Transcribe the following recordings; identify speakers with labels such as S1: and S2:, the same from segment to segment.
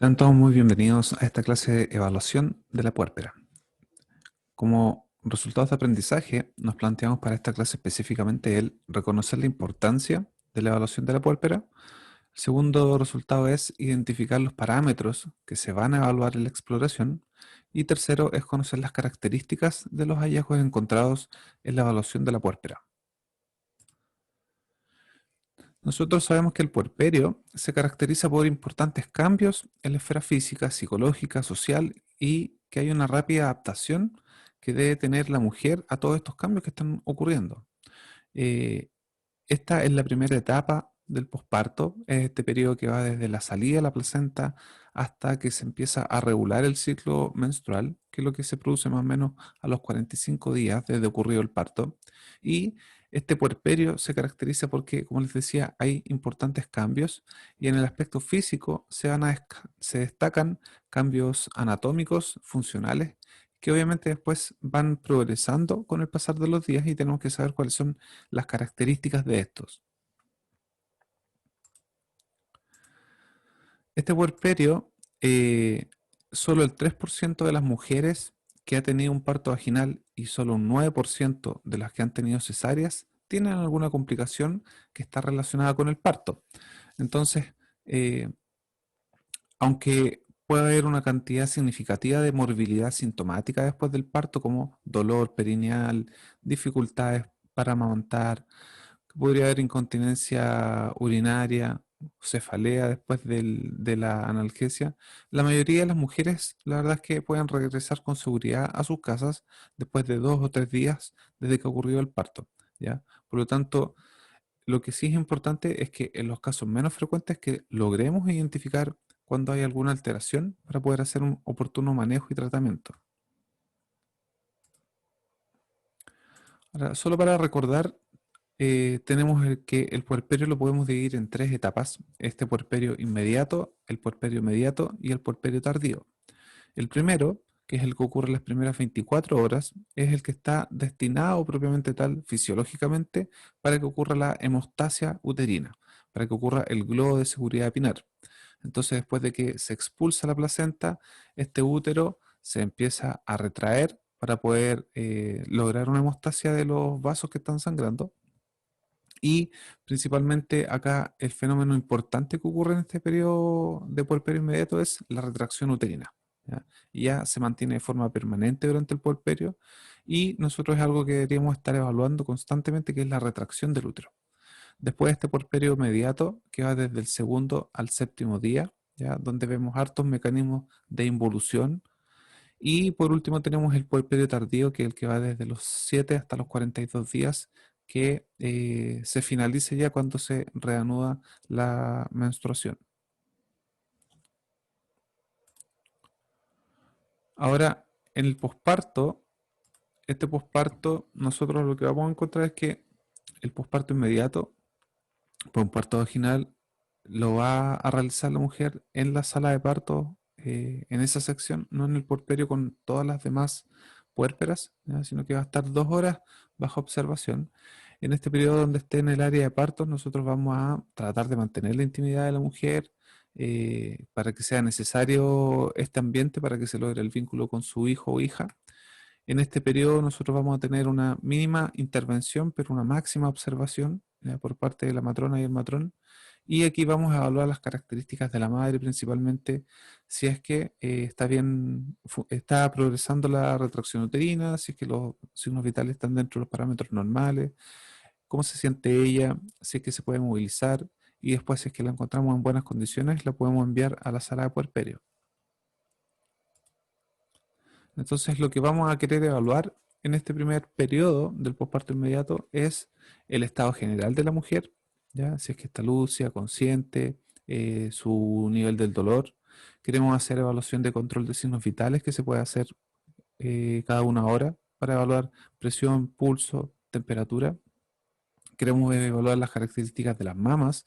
S1: Sean todos muy bienvenidos a esta clase de evaluación de la puérpera. Como resultados de aprendizaje, nos planteamos para esta clase específicamente el reconocer la importancia de la evaluación de la puérpera. El segundo resultado es identificar los parámetros que se van a evaluar en la exploración. Y tercero es conocer las características de los hallazgos encontrados en la evaluación de la puérpera. Nosotros sabemos que el puerperio se caracteriza por importantes cambios en la esfera física, psicológica, social y que hay una rápida adaptación que debe tener la mujer a todos estos cambios que están ocurriendo. Eh, Esta es la primera etapa del posparto, es este periodo que va desde la salida de la placenta hasta que se empieza a regular el ciclo menstrual, que es lo que se produce más o menos a los 45 días desde ocurrido el parto. Y este puerperio se caracteriza porque, como les decía, hay importantes cambios y en el aspecto físico se destacan cambios anatómicos, funcionales, que obviamente después van progresando con el pasar de los días y tenemos que saber cuáles son las características de estos. Este puerperio, solo el 3% de las mujeres que ha tenido un parto vaginal y solo un 9% de las que han tenido cesáreas tienen alguna complicación que está relacionada con el parto. Entonces, eh, aunque puede haber una cantidad significativa de morbilidad sintomática después del parto, como dolor perineal, dificultades para amamantar, podría haber incontinencia urinaria, cefalea después de la analgesia. La mayoría de las mujeres, la verdad es que pueden regresar con seguridad a sus casas después de 2 o 3 días desde que ocurrió el parto, ¿ya? Por lo tanto, lo que sí es importante es que en los casos menos frecuentes que logremos identificar cuando hay alguna alteración para poder hacer un oportuno manejo y tratamiento. Ahora, solo para recordar, tenemos que el puerperio lo podemos dividir en 3 etapas: este puerperio inmediato, el puerperio mediato y el puerperio tardío. El primero, que es el que ocurre en las primeras 24 horas, es el que está destinado propiamente tal, fisiológicamente, para que ocurra la hemostasia uterina, para que ocurra el globo de seguridad pinar. Entonces, después de que se expulsa la placenta, este útero se empieza a retraer para poder lograr una hemostasia de los vasos que están sangrando. Y principalmente acá el fenómeno importante que ocurre en este periodo de puerperio inmediato es la retracción uterina. ¿Ya? Y ya se mantiene de forma permanente durante el puerperio y nosotros es algo que deberíamos estar evaluando constantemente, que es la retracción del útero. Después de este puerperio inmediato, que va desde el segundo al séptimo día, ¿ya? Donde vemos hartos mecanismos de involución. Y por último tenemos el puerperio tardío, que es el que va desde los 7 hasta los 42 días, que se finaliza ya cuando se reanuda la menstruación. Ahora, en el posparto, este posparto, nosotros lo que vamos a encontrar es que el posparto inmediato, por un parto vaginal, lo va a realizar la mujer en la sala de parto, en esa sección, no en el puerperio con todas las demás puérperas, ¿ya? Sino que va a estar 2 horas bajo observación. En este periodo donde esté en el área de partos, nosotros vamos a tratar de mantener la intimidad de la mujer, para que sea necesario este ambiente para que se logre el vínculo con su hijo o hija. En este periodo nosotros vamos a tener una mínima intervención, pero una máxima observación, por parte de la matrona y el matrón. Y aquí vamos a evaluar las características de la madre, principalmente si es que está bien, está progresando la retracción uterina, si es que los signos vitales están dentro de los parámetros normales, cómo se siente ella, si es que se puede movilizar y después, si es que la encontramos en buenas condiciones, la podemos enviar a la sala de puerperio. Entonces, lo que vamos a querer evaluar en este primer periodo del posparto inmediato es el estado general de la mujer, ¿ya? Si es que está lúcida, consciente, su nivel del dolor. Queremos hacer evaluación de control de signos vitales que se puede hacer cada 1 hora para evaluar presión, pulso, temperatura. Queremos evaluar las características de las mamas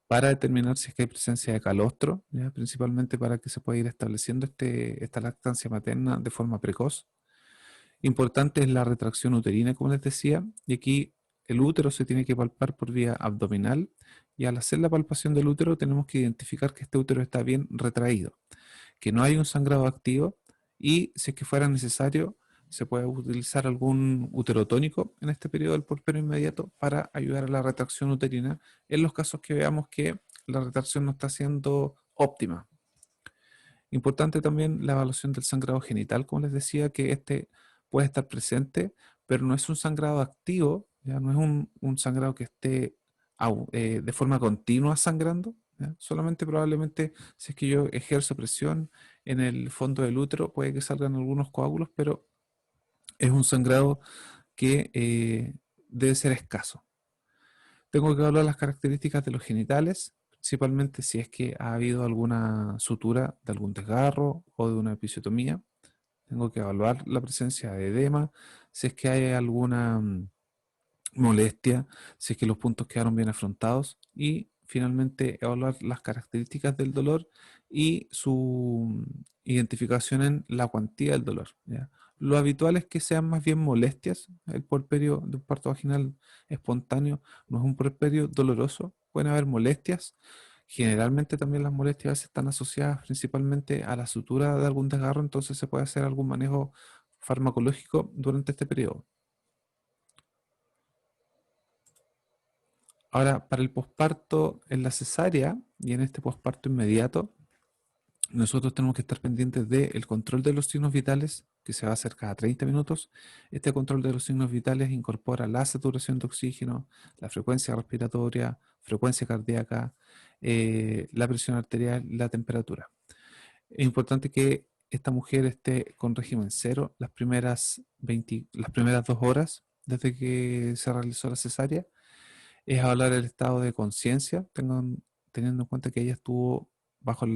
S1: para determinar si es que hay presencia de calostro, ¿ya? Principalmente para que se pueda ir estableciendo esta lactancia materna de forma precoz. Importante es la retracción uterina, como les decía, y aquí el útero se tiene que palpar por vía abdominal Y al hacer la palpación del útero tenemos que identificar que este útero está bien retraído, que no hay un sangrado activo y si es que fuera necesario se puede utilizar algún uterotónico en este periodo del puerperio inmediato para ayudar a la retracción uterina en los casos que veamos que la retracción no está siendo óptima. Importante también la evaluación del sangrado genital, como les decía, que este puede estar presente, pero no es un sangrado activo, ya no es un sangrado que esté de forma continua sangrando, ¿ya? Solamente probablemente si es que yo ejerzo presión en el fondo del útero, puede que salgan algunos coágulos, pero es un sangrado que debe ser escaso. Tengo que evaluar las características de los genitales, principalmente si es que ha habido alguna sutura de algún desgarro o de una episiotomía. Tengo que evaluar la presencia de edema, si es que hay alguna molestia, si es que los puntos quedaron bien afrontados y finalmente evaluar las características del dolor y su identificación en la cuantía del dolor, ¿ya? Lo habitual es que sean más bien molestias. El puerperio de un parto vaginal espontáneo no es un puerperio doloroso, pueden haber molestias. Generalmente también las molestias a veces están asociadas principalmente a la sutura de algún desgarro, entonces se puede hacer algún manejo farmacológico durante este periodo. Ahora, para el posparto en la cesárea y en este posparto inmediato, nosotros tenemos que estar pendientes del control de los signos vitales, que se va a hacer cada 30 minutos. Este control de los signos vitales incorpora la saturación de oxígeno, la frecuencia respiratoria, frecuencia cardíaca, la presión arterial, la temperatura. Es importante que esta mujer esté con régimen cero las primeras 2 horas desde que se realizó la cesárea. Es hablar del estado de conciencia, teniendo en cuenta que ella estuvo bajo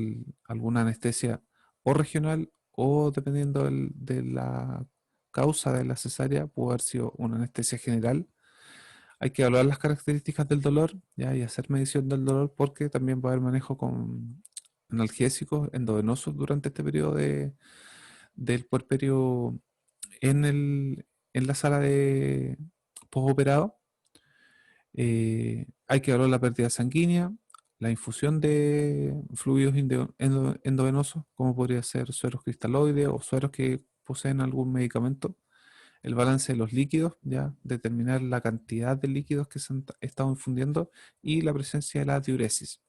S1: alguna anestesia o regional o dependiendo de la causa de la cesárea, pudo haber sido una anestesia general. Hay que evaluar las características del dolor, ¿ya? Y hacer medición del dolor porque también va a haber manejo con analgésicos endovenosos durante este periodo del puerperio en la sala de postoperado. Hay que evaluar la pérdida sanguínea, la infusión de fluidos endovenosos, como podría ser sueros cristaloides o sueros que poseen algún medicamento, el balance de los líquidos, ya determinar la cantidad de líquidos que se han estado infundiendo y la presencia de la diuresis.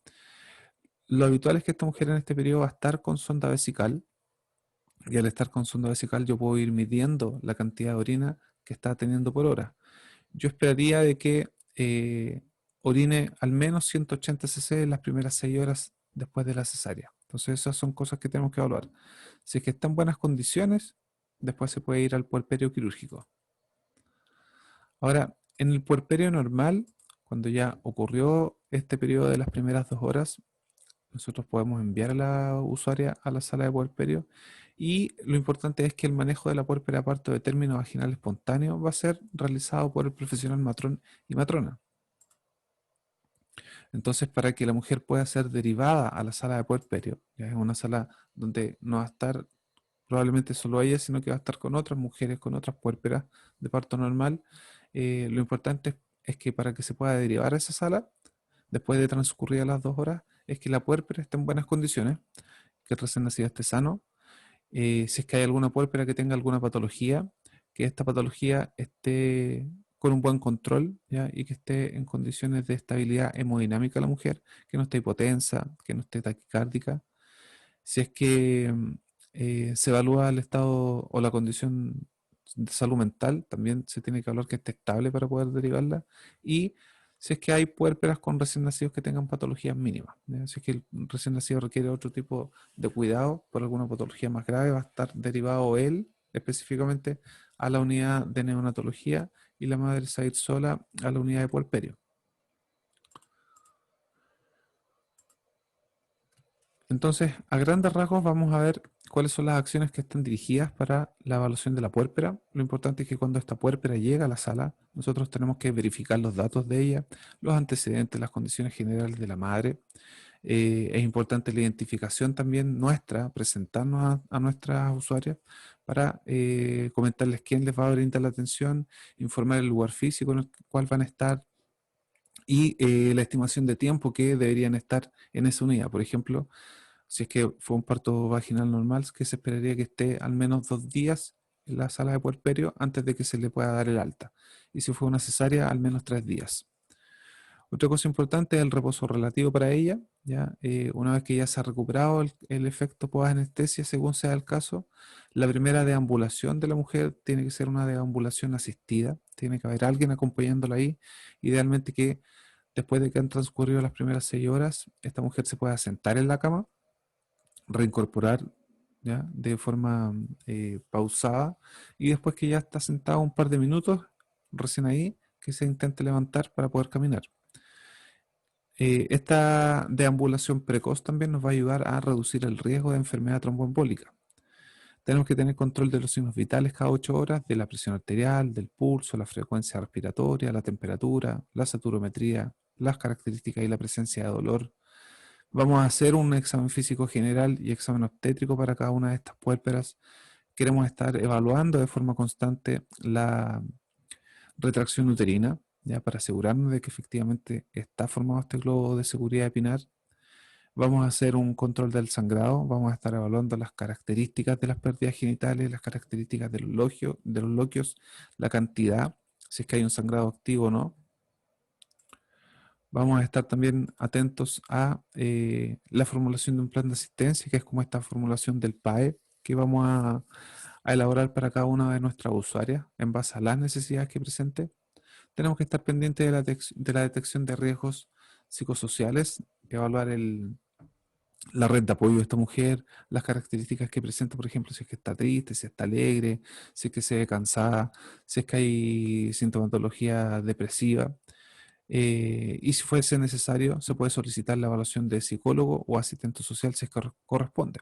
S1: Lo habitual es que esta mujer en este periodo va a estar con sonda vesical y al estar con sonda vesical yo puedo ir midiendo la cantidad de orina que está teniendo por hora. Yo esperaría de que orine al menos 180 cc en las primeras 6 horas después de la cesárea. Entonces esas son cosas que tenemos que evaluar. Si es que está en buenas condiciones, después se puede ir al puerperio quirúrgico. Ahora, en el puerperio normal, cuando ya ocurrió este periodo de las primeras 2 horas, nosotros podemos enviar a la usuaria a la sala de puerperio y lo importante es que el manejo de la puérpera parto de término vaginal espontáneo va a ser realizado por el profesional matrón y matrona. Entonces, para que la mujer pueda ser derivada a la sala de puerperio, ya es una sala donde no va a estar probablemente solo ella, sino que va a estar con otras mujeres, con otras puérperas de parto normal. Lo importante es que para que se pueda derivar a esa sala, después de transcurridas las 2 horas, es que la puérpera esté en buenas condiciones, que el recién nacido esté sano. Si es que hay alguna puérpera que tenga alguna patología, que esta patología esté con un buen control, ¿ya? Y que esté en condiciones de estabilidad hemodinámica la mujer, que no esté hipotensa, que no esté taquicárdica. Si es que se evalúa el estado o la condición de salud mental, también se tiene que hablar que esté estable para poder derivarla. Y si es que hay puérperas con recién nacidos que tengan patologías mínimas, ¿ya? Si es que el recién nacido requiere otro tipo de cuidado por alguna patología más grave, va a estar derivado él específicamente a la unidad de neonatología y la madre se va a ir sola a la unidad de puerperio. Entonces, a grandes rasgos vamos a ver cuáles son las acciones que están dirigidas para la evaluación de la puérpera. Lo importante es que cuando esta puérpera llega a la sala, nosotros tenemos que verificar los datos de ella, los antecedentes, las condiciones generales de la madre. Es importante la identificación también nuestra, presentarnos a nuestras usuarias para comentarles quién les va a brindar la atención, informar el lugar físico en el cual van a estar y la estimación de tiempo que deberían estar en esa unidad. Por ejemplo, si es que fue un parto vaginal normal, que se esperaría que esté al menos 2 días en la sala de puerperio antes de que se le pueda dar el alta. Y si fue una cesárea, al menos 3 días. Otra cosa importante es el reposo relativo para ella. ¿Ya? Una vez que ya se ha recuperado el efecto post-anestesia, según sea el caso, la primera deambulación de la mujer tiene que ser una deambulación asistida. Tiene que haber alguien acompañándola ahí. Idealmente que después de que han transcurrido las primeras 6 horas, esta mujer se pueda sentar en la cama, reincorporar, ¿ya? De forma pausada, y después que ya está sentado un par de minutos, recién ahí, que se intente levantar para poder caminar. Esta deambulación precoz también nos va a ayudar a reducir el riesgo de enfermedad tromboembólica. Tenemos que tener control de los signos vitales cada 8 horas, de la presión arterial, del pulso, la frecuencia respiratoria, la temperatura, la saturometría, las características y la presencia de dolor. Vamos a hacer un examen físico general y examen obstétrico para cada una de estas puérperas. Queremos estar evaluando de forma constante la retracción uterina, ya para asegurarnos de que efectivamente está formado este globo de seguridad epinar. Vamos a hacer un control del sangrado, vamos a estar evaluando las características de las pérdidas genitales, las características de los loquios, la cantidad, si es que hay un sangrado activo o no. Vamos a estar también atentos a la formulación de un plan de asistencia, que es como esta formulación del PAE que vamos a elaborar para cada una de nuestras usuarias en base a las necesidades que presente. Tenemos que estar pendientes de la detección de riesgos psicosociales, evaluar la red de apoyo de esta mujer, las características que presenta, por ejemplo, si es que está triste, si está alegre, si es que se ve cansada, si es que hay sintomatología depresiva. Y si fuese necesario, se puede solicitar la evaluación de psicólogo o asistente social si es que corresponde.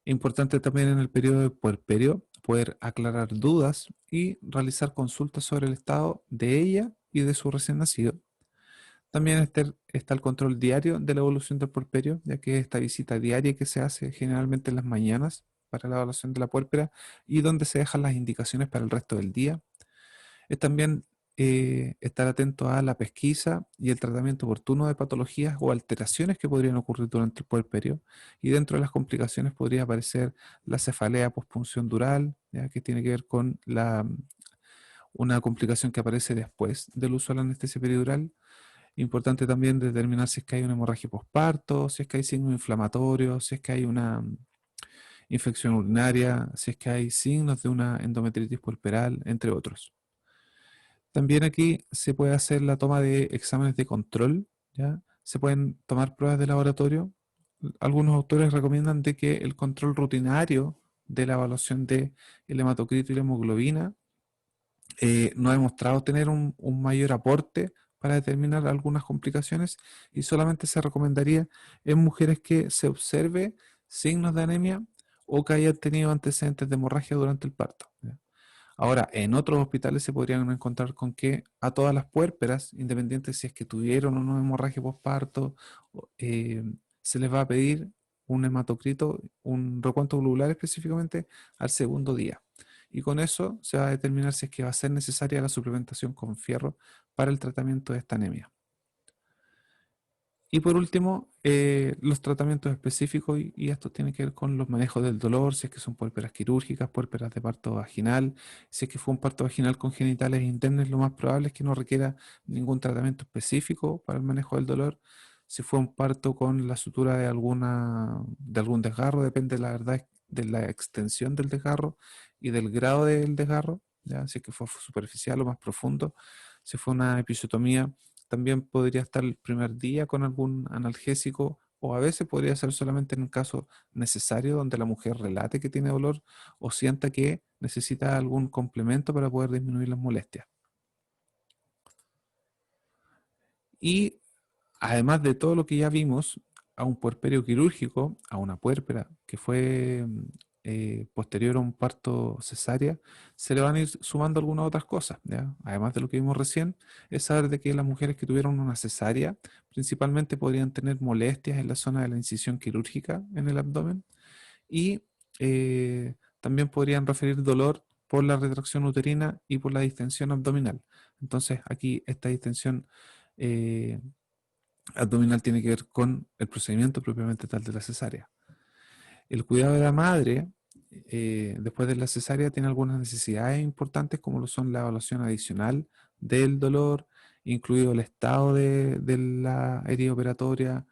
S1: Importante también en el periodo de puerperio poder aclarar dudas y realizar consultas sobre el estado de ella y de su recién nacido. También está el control diario de la evolución del puerperio, ya que esta visita diaria que se hace generalmente en las mañanas para la evaluación de la puérpera y donde se dejan las indicaciones para el resto del día. Es también estar atento a la pesquisa y el tratamiento oportuno de patologías o alteraciones que podrían ocurrir durante el puerperio. Y dentro de las complicaciones podría aparecer la cefalea pospunción dural, ¿ya? Que tiene que ver con una complicación que aparece después del uso de la anestesia peridural. Importante también determinar si es que hay una hemorragia posparto, si es que hay signos inflamatorios, si es que hay una infección urinaria, si es que hay signos de una endometritis puerperal, entre otros. También aquí se puede hacer la toma de exámenes de control, ¿ya? Se pueden tomar pruebas de laboratorio. Algunos autores recomiendan de que el control rutinario de la evaluación de el hematocrito y la hemoglobina no ha demostrado tener un mayor aporte para determinar algunas complicaciones, y solamente se recomendaría en mujeres que se observe signos de anemia o que hayan tenido antecedentes de hemorragia durante el parto, ¿ya? Ahora, en otros hospitales se podrían encontrar con que a todas las puérperas, independiente si es que tuvieron o no hemorragia postparto, eh, se les va a pedir un hematocrito, un recuento globular específicamente al segundo día. Y con eso se va a determinar si es que va a ser necesaria la suplementación con fierro para el tratamiento de esta anemia. Y por último, los tratamientos específicos, y esto tiene que ver con los manejos del dolor, si es que son puérperas quirúrgicas, puérperas de parto vaginal. Si es que fue un parto vaginal con genitales internos, lo más probable es que no requiera ningún tratamiento específico para el manejo del dolor. Si fue un parto con la sutura de algún desgarro, depende, la verdad, de la extensión del desgarro y del grado del desgarro, ¿ya? Si es que fue superficial o más profundo. Si fue una episiotomía, también podría estar el primer día con algún analgésico, o a veces podría ser solamente en un caso necesario donde la mujer relate que tiene dolor o sienta que necesita algún complemento para poder disminuir las molestias. Y además de todo lo que ya vimos, a un puerperio quirúrgico, a una puérpera que fue posterior a un parto cesárea, se le van a ir sumando algunas otras cosas, ¿ya? Además de lo que vimos recién, es saber de que las mujeres que tuvieron una cesárea principalmente podrían tener molestias en la zona de la incisión quirúrgica en el abdomen, y también podrían referir dolor por la retracción uterina y por la distensión abdominal. Entonces aquí esta distensión abdominal tiene que ver con el procedimiento propiamente tal de la cesárea. El cuidado de la madre, después de la cesárea, tiene algunas necesidades importantes, como lo son la evaluación adicional del dolor, incluido el estado de la herida operatoria.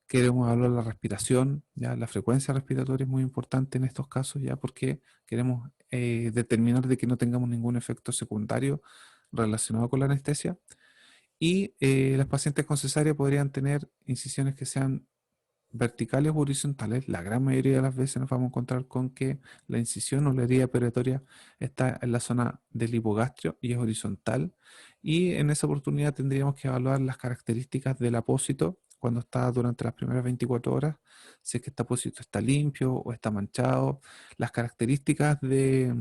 S1: Queremos evaluar la respiración, ya la frecuencia respiratoria es muy importante en estos casos, ya porque queremos determinar de que no tengamos ningún efecto secundario relacionado con la anestesia. Y las pacientes con cesárea podrían tener incisiones que sean verticales o horizontales. La gran mayoría de las veces nos vamos a encontrar con que la incisión o la herida operatoria está en la zona del hipogastrio y es horizontal. Y en esa oportunidad tendríamos que evaluar las características del apósito cuando está durante las primeras 24 horas, si es que este apósito está limpio o está manchado, las características de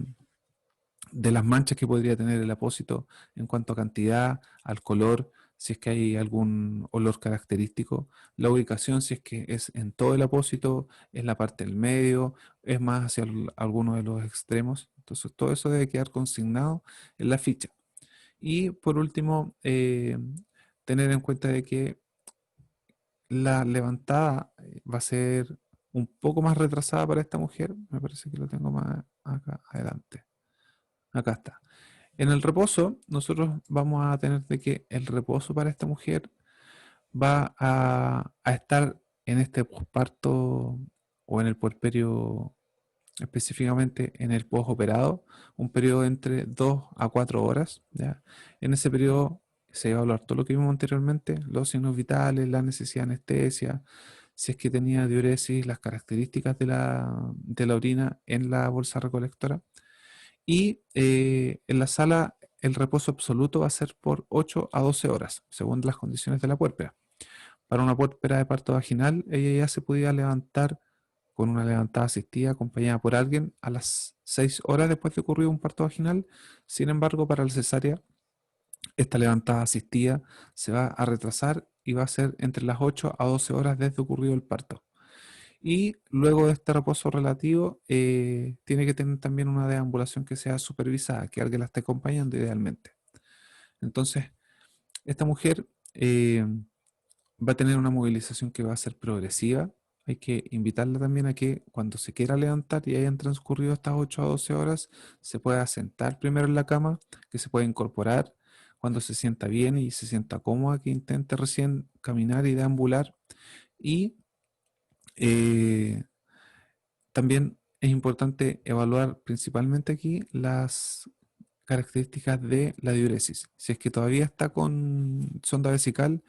S1: las manchas que podría tener el apósito en cuanto a cantidad, al color, si es que hay algún olor característico, la ubicación, si es que es en todo el apósito, en la parte del medio, es más hacia alguno de los extremos. Entonces, todo eso debe quedar consignado en la ficha. Y por último, tener en cuenta de que la levantada va a ser un poco más retrasada para esta mujer. Me parece que lo tengo más acá adelante. Acá está. En el reposo, nosotros vamos a tener de que el reposo para esta mujer va a estar en este posparto o en el puerperio, específicamente en el posoperado, un periodo entre 2 a 4 horas. ¿Ya? En ese periodo se va a hablar todo lo que vimos anteriormente, los signos vitales, la necesidad de anestesia, si es que tenía diuresis, las características de la orina en la bolsa recolectora. Y en la sala el reposo absoluto va a ser por 8 a 12 horas, según las condiciones de la puérpera. Para una puérpera de parto vaginal, ella ya se podía levantar con una levantada asistida acompañada por alguien a las 6 horas después de ocurrido un parto vaginal. Sin embargo, para la cesárea, esta levantada asistida se va a retrasar y va a ser entre las 8 a 12 horas desde ocurrido el parto. Y luego de este reposo relativo, tiene que tener también una deambulación que sea supervisada, que alguien la esté acompañando idealmente. Entonces, esta mujer va a tener una movilización que va a ser progresiva. Hay que invitarla también a que cuando se quiera levantar y hayan transcurrido estas 8 a 12 horas, se pueda sentar primero en la cama, que se pueda incorporar cuando se sienta bien y se sienta cómoda, que intente recién caminar y deambular. Y eh, también es importante evaluar principalmente aquí las características de la diuresis. Si es que todavía está con sonda vesical,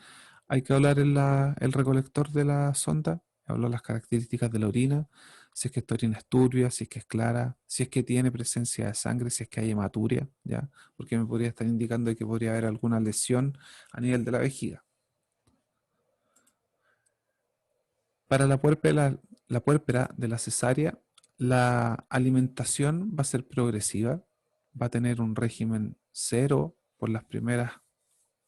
S1: hay que hablar en el recolector de la sonda, hablar las características de la orina, si es que esta orina es turbia, si es que es clara, si es que tiene presencia de sangre, si es que hay hematuria, ¿ya? Porque me podría estar indicando que podría haber alguna lesión a nivel de la vejiga. Para la puérpera de la cesárea, la alimentación va a ser progresiva, va a tener un régimen cero por las primeras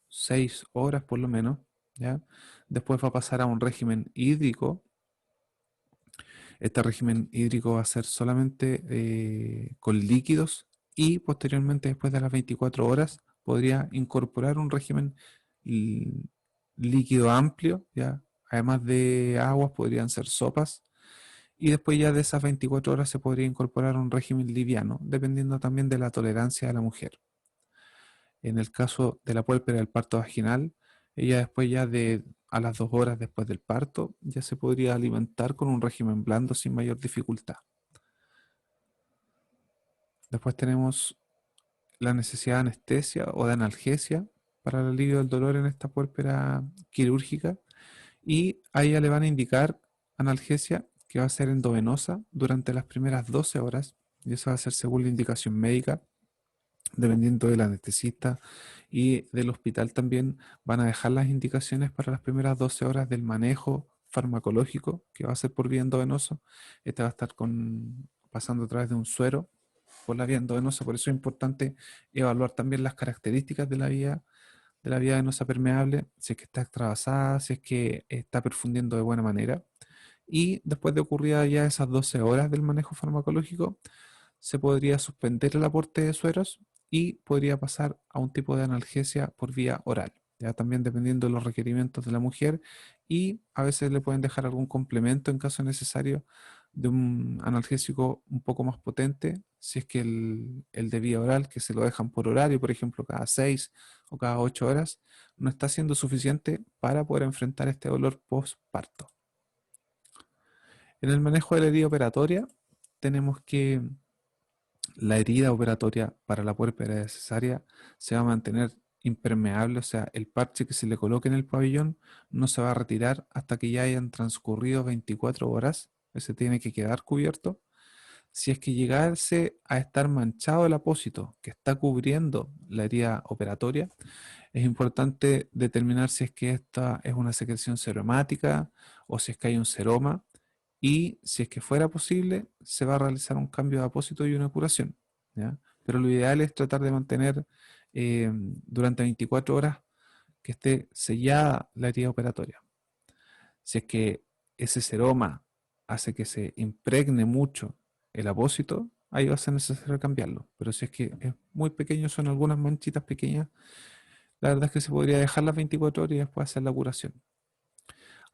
S1: 6 horas por lo menos, ¿ya? Después va a pasar a un régimen hídrico. Este régimen hídrico va a ser solamente con líquidos y posteriormente, después de las 24 horas, podría incorporar un régimen l- líquido amplio, ¿ya? Además de aguas, podrían ser sopas. Y después ya de esas 24 horas se podría incorporar un régimen liviano, dependiendo también de la tolerancia de la mujer. En el caso de la puérpera del parto vaginal, ella después ya de a las 2 horas después del parto ya se podría alimentar con un régimen blando sin mayor dificultad. Después tenemos la necesidad de anestesia o de analgesia para el alivio del dolor en esta puérpera quirúrgica y a ella le van a indicar analgesia que va a ser endovenosa durante las primeras 12 horas y eso va a ser según la indicación médica dependiendo del anestesista y del hospital también van a dejar las indicaciones para las primeras 12 horas del manejo farmacológico que va a ser por vía endovenosa. Este va a estar pasando a través de un suero por la vía endovenosa, por eso es importante evaluar también las características de la vía venosa permeable, si es que está extravasada, si es que está perfundiendo de buena manera. Y después de ocurridas ya esas 12 horas del manejo farmacológico, se podría suspender el aporte de sueros y podría pasar a un tipo de analgesia por vía oral. ya también dependiendo de los requerimientos de la mujer, y a veces le pueden dejar algún complemento en caso necesario de un analgésico un poco más potente, si es que el de vía oral, que se lo dejan por horario, por ejemplo, cada 6 o cada 8 horas, no está siendo suficiente para poder enfrentar este dolor postparto. En el manejo de la herida operatoria, tenemos que la herida operatoria para la puérpera cesárea se va a mantener impermeable, o sea, el parche que se le coloque en el pabellón no se va a retirar hasta que ya hayan transcurrido 24 horas. Ese tiene que quedar cubierto. Si es que llegase a estar manchado el apósito que está cubriendo la herida operatoria, es importante determinar si es que esta es una secreción seromática o si es que hay un seroma, y si es que fuera posible, se va a realizar un cambio de apósito y una curación, ¿ya? Pero lo ideal es tratar de mantener durante 24 horas que esté sellada la herida operatoria. Si es que ese seroma hace que se impregne mucho el apósito, ahí va a ser necesario cambiarlo. Pero si es que es muy pequeño, son algunas manchitas pequeñas, la verdad es que se podría dejar las 24 horas y después hacer la curación.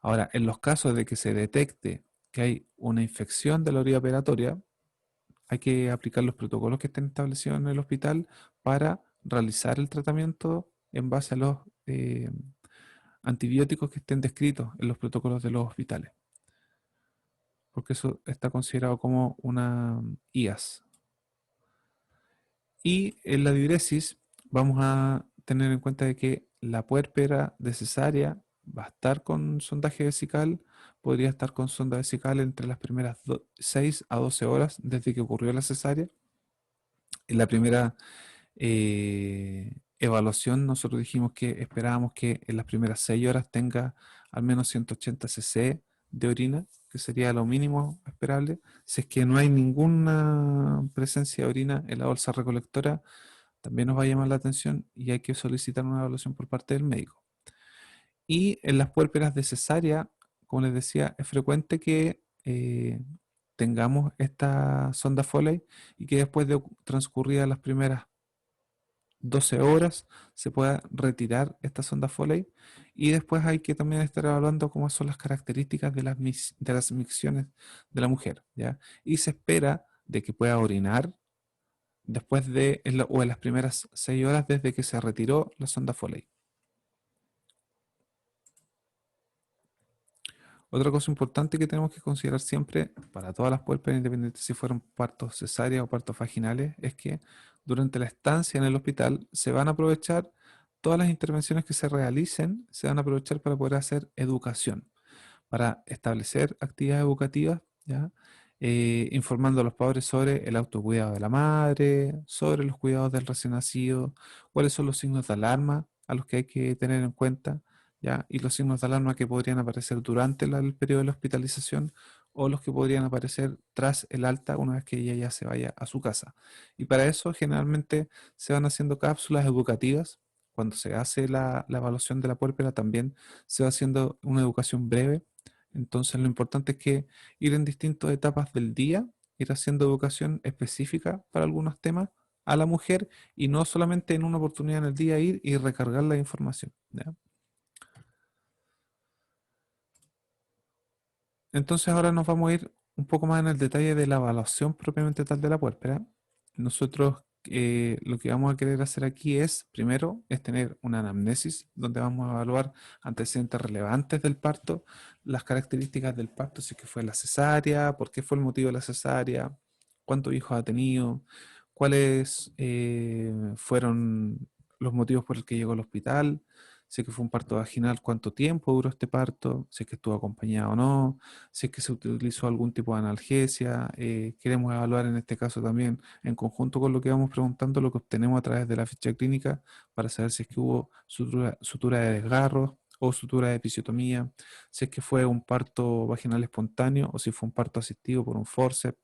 S1: Ahora, en los casos de que se detecte que hay una infección de la orilla operatoria, hay que aplicar los protocolos que estén establecidos en el hospital para realizar el tratamiento en base a los antibióticos que estén descritos en los protocolos de los hospitales, porque eso está considerado como una IAS. Y en la diuresis vamos a tener en cuenta de que la puérpera de cesárea va a estar con sondaje vesical, podría estar con sonda vesical entre las primeras 6 a 12 horas desde que ocurrió la cesárea. En la primera evaluación nosotros dijimos que esperábamos que en las primeras 6 horas tenga al menos 180 cc de orina, que sería lo mínimo esperable. Si es que no hay ninguna presencia de orina en la bolsa recolectora, también nos va a llamar la atención y hay que solicitar una evaluación por parte del médico. Y en las puérperas de cesárea, como les decía, es frecuente que tengamos esta sonda Foley y que después de transcurridas las primeras 12 horas se pueda retirar esta sonda Foley, y después hay que también estar evaluando cómo son las características de las micciones de la mujer, ¿ya? Y se espera de que pueda orinar después de, o en las primeras 6 horas desde que se retiró la sonda Foley. Otra cosa importante que tenemos que considerar siempre para todas las puérperas, independientemente si fueron partos cesáreas o partos vaginales, es que durante la estancia en el hospital se van a aprovechar todas las intervenciones que se realicen, se van a aprovechar para poder hacer educación, para establecer actividades educativas, ¿ya? Informando a los padres sobre el autocuidado de la madre, sobre los cuidados del recién nacido, cuáles son los signos de alarma a los que hay que tener en cuenta, ¿ya? Y los signos de alarma que podrían aparecer durante el periodo de la hospitalización o los que podrían aparecer tras el alta una vez que ella ya se vaya a su casa. Y para eso generalmente se van haciendo cápsulas educativas. Cuando se hace la evaluación de la puérpera también se va haciendo una educación breve. Entonces lo importante es que ir en distintas etapas del día, ir haciendo educación específica para algunos temas a la mujer y no solamente en una oportunidad en el día ir y recargar la información, ¿ya? Entonces ahora nos vamos a ir un poco más en el detalle de la evaluación propiamente tal de la puérpera. Nosotros lo que vamos a querer hacer aquí es, primero, es tener una anamnesis donde vamos a evaluar antecedentes relevantes del parto, las características del parto, si es que fue la cesárea, por qué fue el motivo de la cesárea, cuántos hijos ha tenido, cuáles fueron los motivos por el que llegó al hospital, si es que fue un parto vaginal, cuánto tiempo duró este parto, si es que estuvo acompañado o no, si es que se utilizó algún tipo de analgesia. Queremos evaluar en este caso también, en conjunto con lo que vamos preguntando, lo que obtenemos a través de la ficha clínica para saber si es que hubo sutura de desgarro o sutura de episiotomía, si es que fue un parto vaginal espontáneo o si fue un parto asistido por un forceps.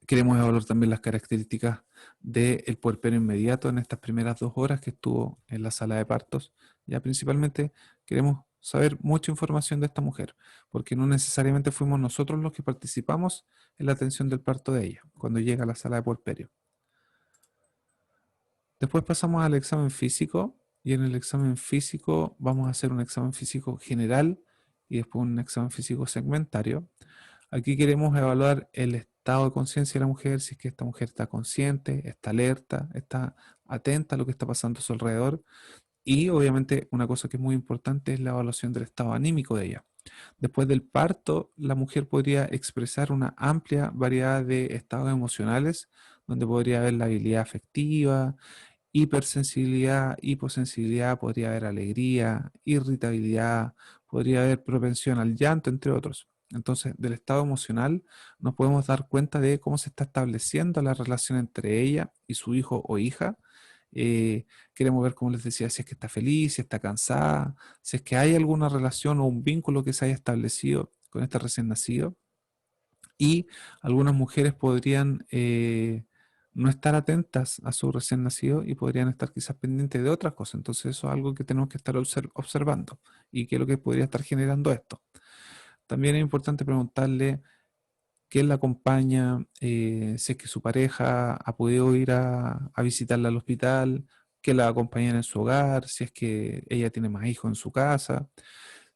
S1: Queremos evaluar también las características del puerperio inmediato en estas primeras 2 horas que estuvo en la sala de partos. Ya principalmente queremos saber mucha información de esta mujer, porque no necesariamente fuimos nosotros los que participamos en la atención del parto de ella, cuando llega a la sala de puerperio. Después pasamos al examen físico y en el examen físico vamos a hacer un examen físico general y después un examen físico segmentario. Aquí queremos evaluar el estado de conciencia de la mujer, si es que esta mujer está consciente, está alerta, está atenta a lo que está pasando a su alrededor. Y obviamente una cosa que es muy importante es la evaluación del estado anímico de ella. Después del parto, la mujer podría expresar una amplia variedad de estados emocionales, donde podría haber la habilidad afectiva, hipersensibilidad, hiposensibilidad, podría haber alegría, irritabilidad, podría haber propensión al llanto, entre otros. Entonces, del estado emocional nos podemos dar cuenta de cómo se está estableciendo la relación entre ella y su hijo o hija. Queremos ver, como les decía, si es que está feliz, si está cansada, si es que hay alguna relación o un vínculo que se haya establecido con este recién nacido. Y algunas mujeres podrían no estar atentas a su recién nacido y podrían estar quizás pendientes de otras cosas. Entonces eso es algo que tenemos que estar observando y qué es lo que podría estar generando esto. También es importante preguntarle quién la acompaña, si es que su pareja ha podido ir a visitarla al hospital, que la acompañan en su hogar, si es que ella tiene más hijos en su casa,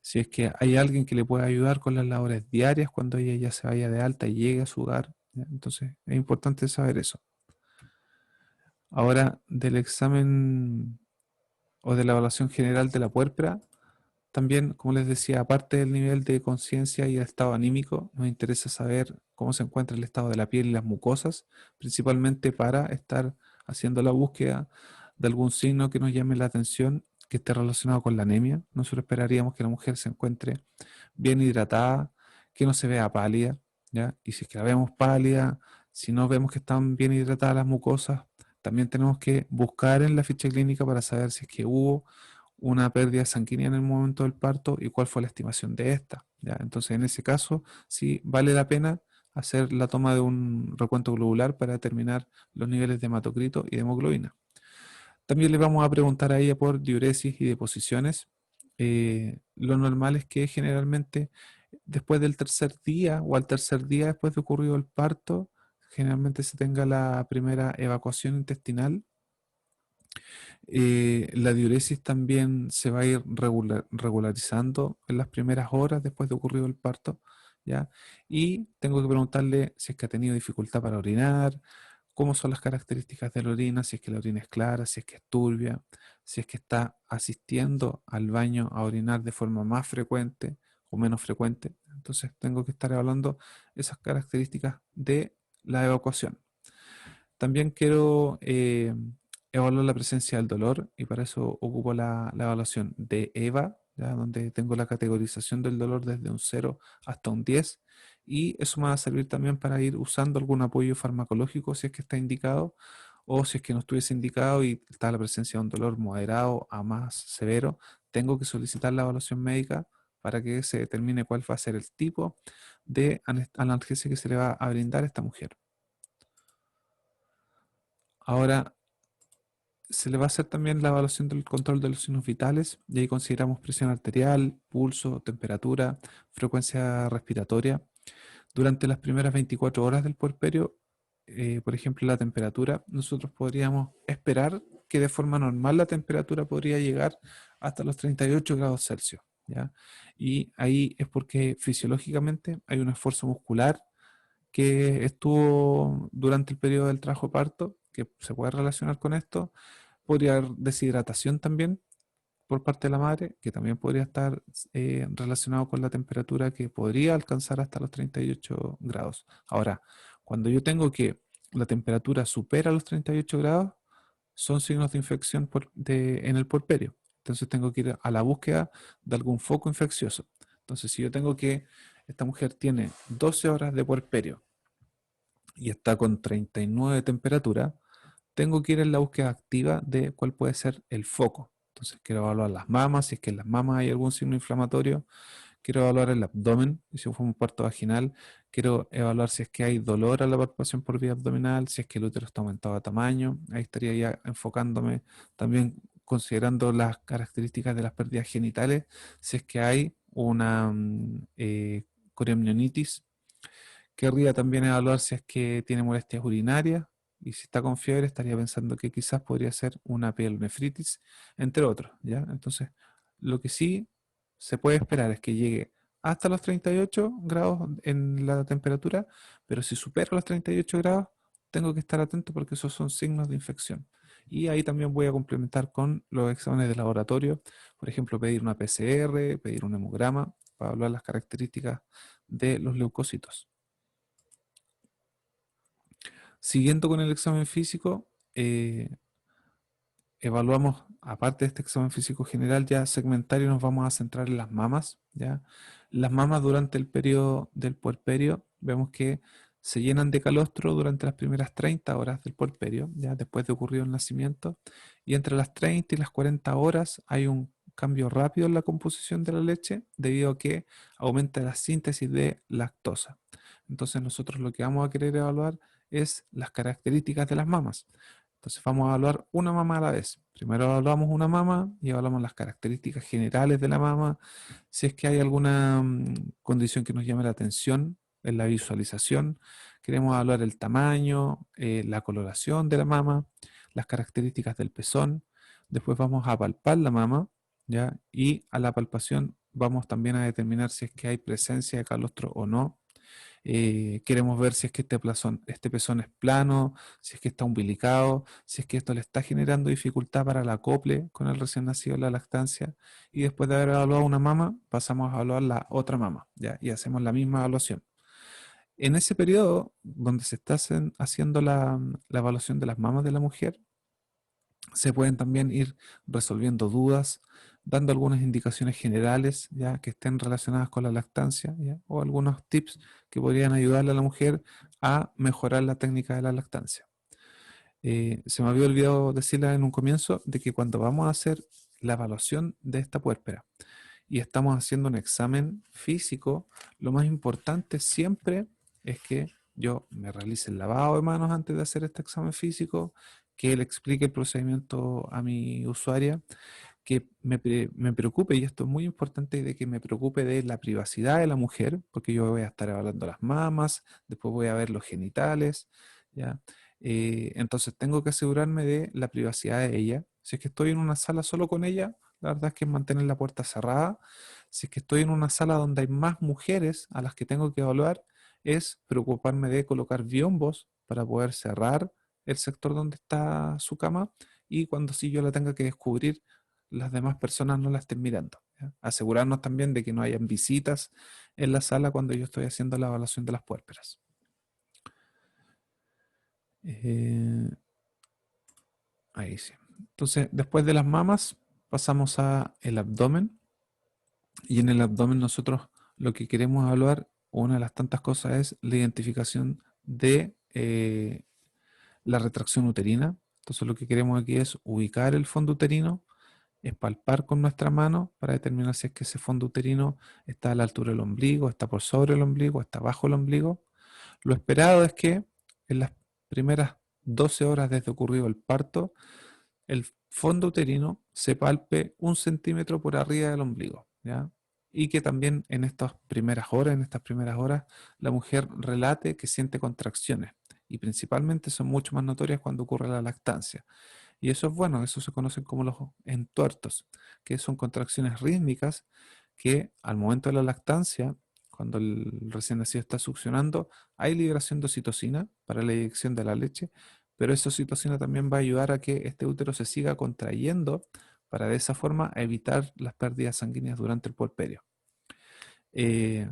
S1: si es que hay alguien que le pueda ayudar con las labores diarias cuando ella ya se vaya de alta y llegue a su hogar. ¿Ya? Entonces, es importante saber eso. Ahora, del examen o de la evaluación general de la puérpera, también, como les decía, aparte del nivel de conciencia y el estado anímico, nos interesa saber cómo se encuentra el estado de la piel y las mucosas, principalmente para estar haciendo la búsqueda de algún signo que nos llame la atención, que esté relacionado con la anemia. Nosotros esperaríamos que la mujer se encuentre bien hidratada, que no se vea pálida, ¿ya? Y si es que la vemos pálida, si no vemos que están bien hidratadas las mucosas, también tenemos que buscar en la ficha clínica para saber si es que hubo una pérdida sanguínea en el momento del parto y cuál fue la estimación de esta, ¿ya? Entonces, en ese caso, sí vale la pena hacer la toma de un recuento globular para determinar los niveles de hematocrito y de hemoglobina. También le vamos a preguntar a ella por diuresis y deposiciones. Lo normal es que generalmente después del tercer día o al tercer día después de ocurrido el parto, generalmente se tenga la primera evacuación intestinal. La diuresis también se va a ir regularizando en las primeras horas después de ocurrido el parto, ¿ya? Y tengo que preguntarle si es que ha tenido dificultad para orinar, cómo son las características de la orina, si es que la orina es clara, si es que es turbia, si es que está asistiendo al baño a orinar de forma más frecuente o menos frecuente. Entonces tengo que estar evaluando esas características de la evacuación. También quiero evaluar la presencia del dolor y para eso ocupo la evaluación de EVA, ¿ya? Donde tengo la categorización del dolor desde un 0 hasta un 10 y eso me va a servir también para ir usando algún apoyo farmacológico si es que está indicado o si es que no estuviese indicado y está la presencia de un dolor moderado a más severo, tengo que solicitar la evaluación médica para que se determine cuál va a ser el tipo de analgesia que se le va a brindar a esta mujer. Ahora, se le va a hacer también la evaluación del control de los signos vitales y ahí consideramos presión arterial, pulso, temperatura, frecuencia respiratoria. Durante las primeras 24 horas del puerperio, por ejemplo, la temperatura, nosotros podríamos esperar que de forma normal la temperatura podría llegar hasta los 38 grados Celsius, ¿ya? Y ahí es porque fisiológicamente hay un esfuerzo muscular que estuvo durante el periodo del trabajo parto, que se puede relacionar con esto. Podría haber deshidratación también por parte de la madre, que también podría estar relacionado con la temperatura que podría alcanzar hasta los 38 grados. Ahora, cuando yo tengo que la temperatura supera los 38 grados, son signos de infección en el puerperio. Entonces tengo que ir a la búsqueda de algún foco infeccioso. Entonces, si yo tengo que esta mujer tiene 12 horas de puerperio y está con 39 de temperatura, tengo que ir en la búsqueda activa de cuál puede ser el foco. Entonces quiero evaluar las mamas, si es que en las mamas hay algún signo inflamatorio, quiero evaluar el abdomen, y si fue un parto vaginal, quiero evaluar si es que hay dolor a la palpación por vía abdominal, si es que el útero está aumentado de tamaño, ahí estaría ya enfocándome también considerando las características de las pérdidas genitales, si es que hay una coriamnionitis. Querría también evaluar si es que tiene molestias urinarias y si está con fiebre estaría pensando que quizás podría ser una pielonefritis, entre otros, ¿ya? Entonces, lo que sí se puede esperar es que llegue hasta los 38 grados en la temperatura, pero si supera los 38 grados, tengo que estar atento porque esos son signos de infección. Y ahí también voy a complementar con los exámenes de laboratorio, por ejemplo, pedir una PCR, pedir un hemograma para evaluar las características de los leucocitos. Siguiendo con el examen físico, evaluamos, aparte de este examen físico general, ya segmentario, nos vamos a centrar en las mamas, ¿ya? Las mamas durante el periodo del puerperio, vemos que se llenan de calostro durante las primeras 30 horas del puerperio, ya después de ocurrido el nacimiento, y entre las 30 y las 40 horas hay un cambio rápido en la composición de la leche debido a que aumenta la síntesis de lactosa. Entonces nosotros lo que vamos a querer evaluar es las características de las mamas. Entonces vamos a evaluar una mama a la vez. Primero evaluamos una mama y evaluamos las características generales de la mama. Si es que hay alguna condición que nos llame la atención en la visualización, queremos evaluar el tamaño, la coloración de la mama, las características del pezón. Después vamos a palpar la mama, ¿ya? Y a la palpación vamos también a determinar si es que hay presencia de calostro o no. Queremos ver si es que este pezón es plano, si es que está umbilicado, si es que esto le está generando dificultad para el acople con el recién nacido en la lactancia. Y después de haber evaluado una mama, pasamos a evaluar la otra mama, ¿ya? Y hacemos la misma evaluación. En ese periodo donde se está haciendo la evaluación de las mamas de la mujer, se pueden también ir resolviendo dudas, dando algunas indicaciones generales ya que estén relacionadas con la lactancia, ¿ya? O algunos tips que podrían ayudarle a la mujer a mejorar la técnica de la lactancia. Se me había olvidado decirle en un comienzo de que cuando vamos a hacer la evaluación de esta puérpera y estamos haciendo un examen físico, lo más importante siempre es que yo me realice el lavado de manos antes de hacer este examen físico, que le explique el procedimiento a mi usuaria, que me preocupe, y esto es muy importante, de que me preocupe de la privacidad de la mujer, porque yo voy a estar evaluando las mamas, después voy a ver los genitales, ¿ya? Entonces tengo que asegurarme de la privacidad de ella. Si es que estoy en una sala solo con ella, la verdad es que es mantener la puerta cerrada. Si es que estoy en una sala donde hay más mujeres a las que tengo que evaluar, es preocuparme de colocar biombos para poder cerrar el sector donde está su cama, y cuando sí yo la tenga que descubrir, las demás personas no la estén mirando, ¿ya? Asegurarnos también de que no hayan visitas en la sala cuando yo estoy haciendo la evaluación de las puérperas. Eh, Ahí sí. Entonces, después de las mamas, pasamos a el abdomen. Y en el abdomen nosotros lo que queremos evaluar, una de las tantas cosas, es la identificación de la retracción uterina. Entonces lo que queremos aquí es ubicar el fondo uterino, es palpar con nuestra mano para determinar si es que ese fondo uterino está a la altura del ombligo, está por sobre el ombligo, está bajo el ombligo. Lo esperado es que en las primeras 12 horas desde ocurrido el parto, el fondo uterino se palpe 1 centímetro por arriba del ombligo, ¿ya? Y que también en estas primeras horas, la mujer relate que siente contracciones. Y principalmente son mucho más notorias cuando ocurre la lactancia. Y eso es bueno, eso se conocen como los entuertos, que son contracciones rítmicas que al momento de la lactancia, cuando el recién nacido está succionando, hay liberación de oxitocina para la eyección de la leche, pero esa oxitocina también va a ayudar a que este útero se siga contrayendo para de esa forma evitar las pérdidas sanguíneas durante el puerperio. Eh,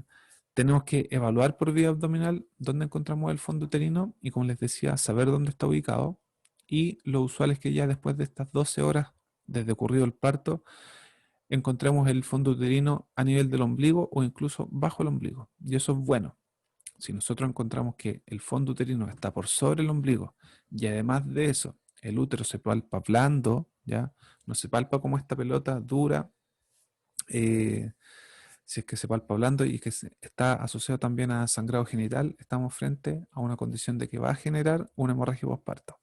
S1: Tenemos que evaluar por vía abdominal dónde encontramos el fondo uterino y, como les decía, saber dónde está ubicado. Y lo usual es que ya después de estas 12 horas desde ocurrido el parto, encontremos el fondo uterino a nivel del ombligo o incluso bajo el ombligo. Y eso es bueno. Si nosotros encontramos que el fondo uterino está por sobre el ombligo y además de eso el útero se palpa blando, ¿ya? No se palpa como esta pelota dura, eh, si es que se palpa blando y que está asociado también a sangrado genital, estamos frente a una condición de que va a generar una hemorragia postparto.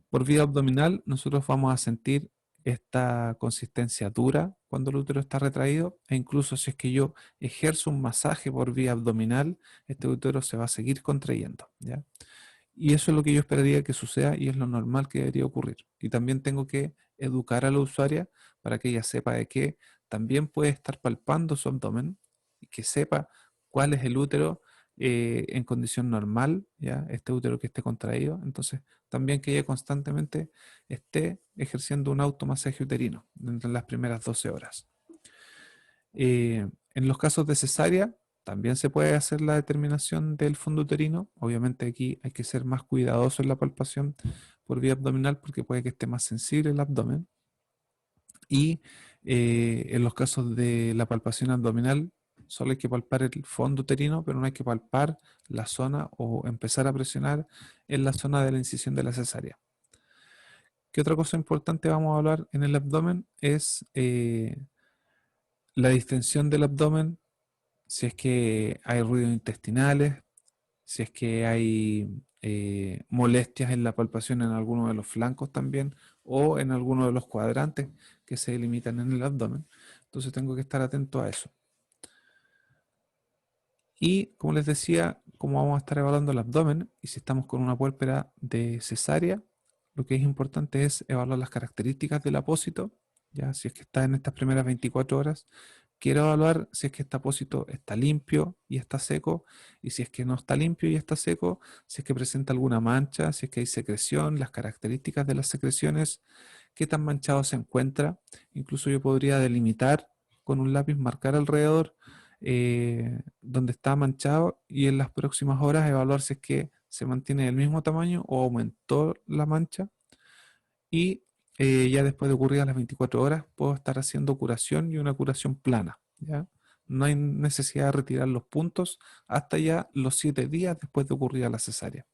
S1: Por vía abdominal, nosotros vamos a sentir esta consistencia dura cuando el útero está retraído, e incluso si es que yo ejerzo un masaje por vía abdominal, este útero se va a seguir contrayendo, ¿ya? Y eso es lo que yo esperaría que suceda y es lo normal que debería ocurrir. Y también tengo que educar a la usuaria para que ella sepa de que también puede estar palpando su abdomen y que sepa cuál es el útero en condición normal, ¿ya? Este útero que esté contraído. Entonces, también que ella constantemente esté ejerciendo un automasaje uterino entre las primeras 12 horas. En los casos de cesárea, también se puede hacer la determinación del fondo uterino. Obviamente aquí hay que ser más cuidadoso en la palpación por vía abdominal porque puede que esté más sensible el abdomen. Y en los casos de la palpación abdominal, solo hay que palpar el fondo uterino, pero no hay que palpar la zona o empezar a presionar en la zona de la incisión de la cesárea. ¿Qué otra cosa importante vamos a hablar en el abdomen? Es la distensión del abdomen, si es que hay ruidos intestinales, si es que hay molestias en la palpación en alguno de los flancos también o en alguno de los cuadrantes que se delimitan en el abdomen. Entonces tengo que estar atento a eso. Y como les decía, como vamos a estar evaluando el abdomen y si estamos con una pólpora de cesárea, lo que es importante es evaluar las características del apósito, ya si es que está en estas primeras 24 horas. Quiero evaluar si es que este apósito está limpio y está seco, y si es que no está limpio y está seco, si es que presenta alguna mancha, si es que hay secreción, las características de las secreciones, qué tan manchado se encuentra. Incluso yo podría delimitar con un lápiz, marcar alrededor donde está manchado y en las próximas horas evaluar si es que se mantiene del mismo tamaño o aumentó la mancha y ya después de ocurridas las 24 horas puedo estar haciendo curación y una curación plana, ¿ya? No hay necesidad de retirar los puntos hasta ya los 7 días después de ocurrida la cesárea.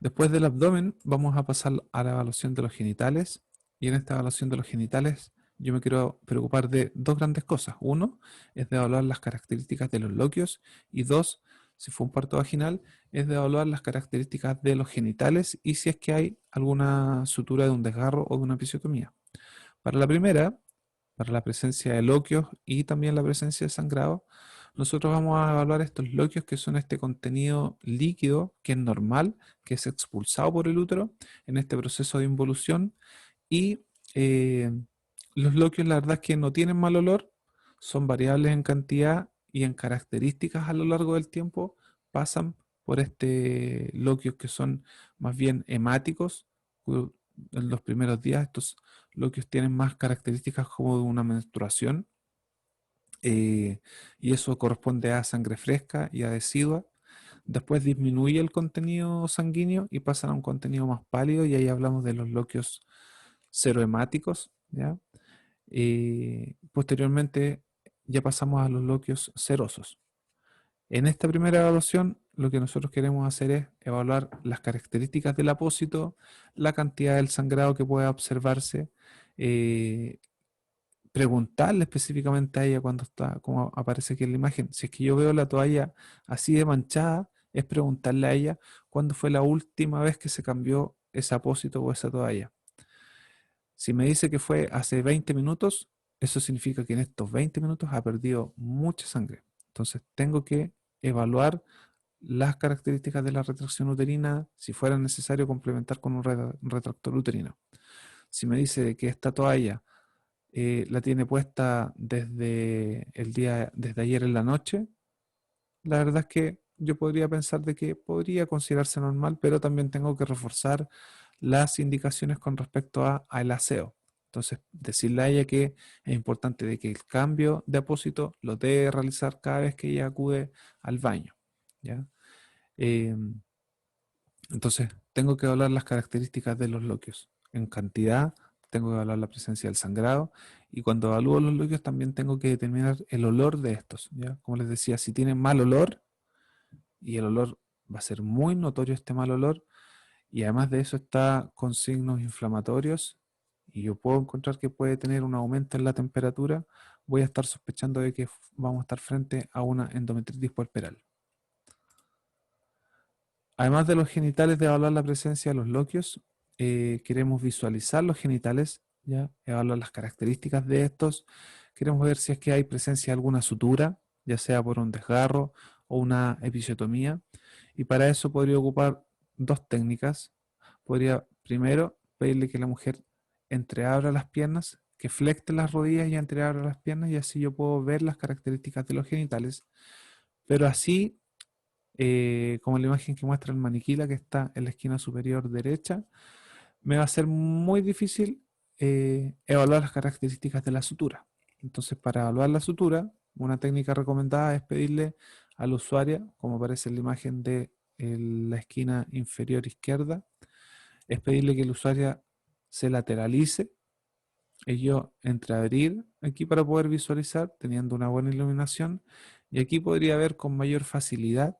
S1: Después del abdomen vamos a pasar a la evaluación de los genitales y en esta evaluación de los genitales yo me quiero preocupar de dos grandes cosas. Uno es de evaluar las características de los loquios y dos, si fue un parto vaginal, es de evaluar las características de los genitales y si es que hay alguna sutura de un desgarro o de una episiotomía. Para la primera, para la presencia de loquios y también la presencia de sangrado, nosotros vamos a evaluar estos loquios que son este contenido líquido que es normal, que es expulsado por el útero en este proceso de involución y eh, los loquios la verdad es que no tienen mal olor, son variables en cantidad y en características a lo largo del tiempo, pasan por este loquios que son más bien hemáticos. En los primeros días estos loquios tienen más características como de una menstruación eh, y eso corresponde a sangre fresca y a decidua. Después disminuye el contenido sanguíneo y pasan a un contenido más pálido y ahí hablamos de los loquios serohemáticos, ¿ya? Posteriormente ya pasamos a los loquios serosos. En esta primera evaluación, lo que nosotros queremos hacer es evaluar las características del apósito, la cantidad del sangrado que pueda observarse, eh, preguntarle específicamente a ella cuando está, como aparece aquí en la imagen. Si es que yo veo la toalla así de manchada, es preguntarle a ella cuándo fue la última vez que se cambió ese apósito o esa toalla. Si me dice que fue hace 20 minutos, eso significa que en estos 20 minutos ha perdido mucha sangre. Entonces tengo que evaluar las características de la retracción uterina, si fuera necesario complementar con un retractor uterino. Si me dice que esta toalla la tiene puesta desde ayer en la noche, la verdad es que yo podría pensar de que podría considerarse normal, pero también tengo que reforzar las indicaciones con respecto al aseo. Entonces, decirle a ella que es importante de que el cambio de apósito lo debe realizar cada vez que ella acude al baño, ¿ya? Eh, entonces, tengo que hablar las características de los loquios. En cantidad, tengo que evaluar la presencia del sangrado y cuando evalúo los loquios también tengo que determinar el olor de estos, ¿ya? Como les decía, si tienen mal olor, y el olor va a ser muy notorio este mal olor y además de eso está con signos inflamatorios y yo puedo encontrar que puede tener un aumento en la temperatura, voy a estar sospechando de que vamos a estar frente a una endometritis puerperal. Además de los genitales, de evaluar la presencia de los loquios, queremos visualizar los genitales, ¿ya? Evaluar las características de estos, queremos ver si es que hay presencia de alguna sutura, ya sea por un desgarro o una episiotomía. Y para eso podría ocupar dos técnicas. Podría primero pedirle que la mujer entreabra las piernas, que flecte las rodillas y entreabra las piernas, y así yo puedo ver las características de los genitales. Pero así, como la imagen que muestra el maniquí, la que está en la esquina superior derecha, me va a ser muy difícil evaluar las características de la sutura. Entonces, para evaluar la sutura, una técnica recomendada es pedirle a la usuaria, como aparece en la imagen de la esquina inferior izquierda, es pedirle que la usuaria se lateralice y yo entreabrir aquí para poder visualizar teniendo una buena iluminación, y aquí podría ver con mayor facilidad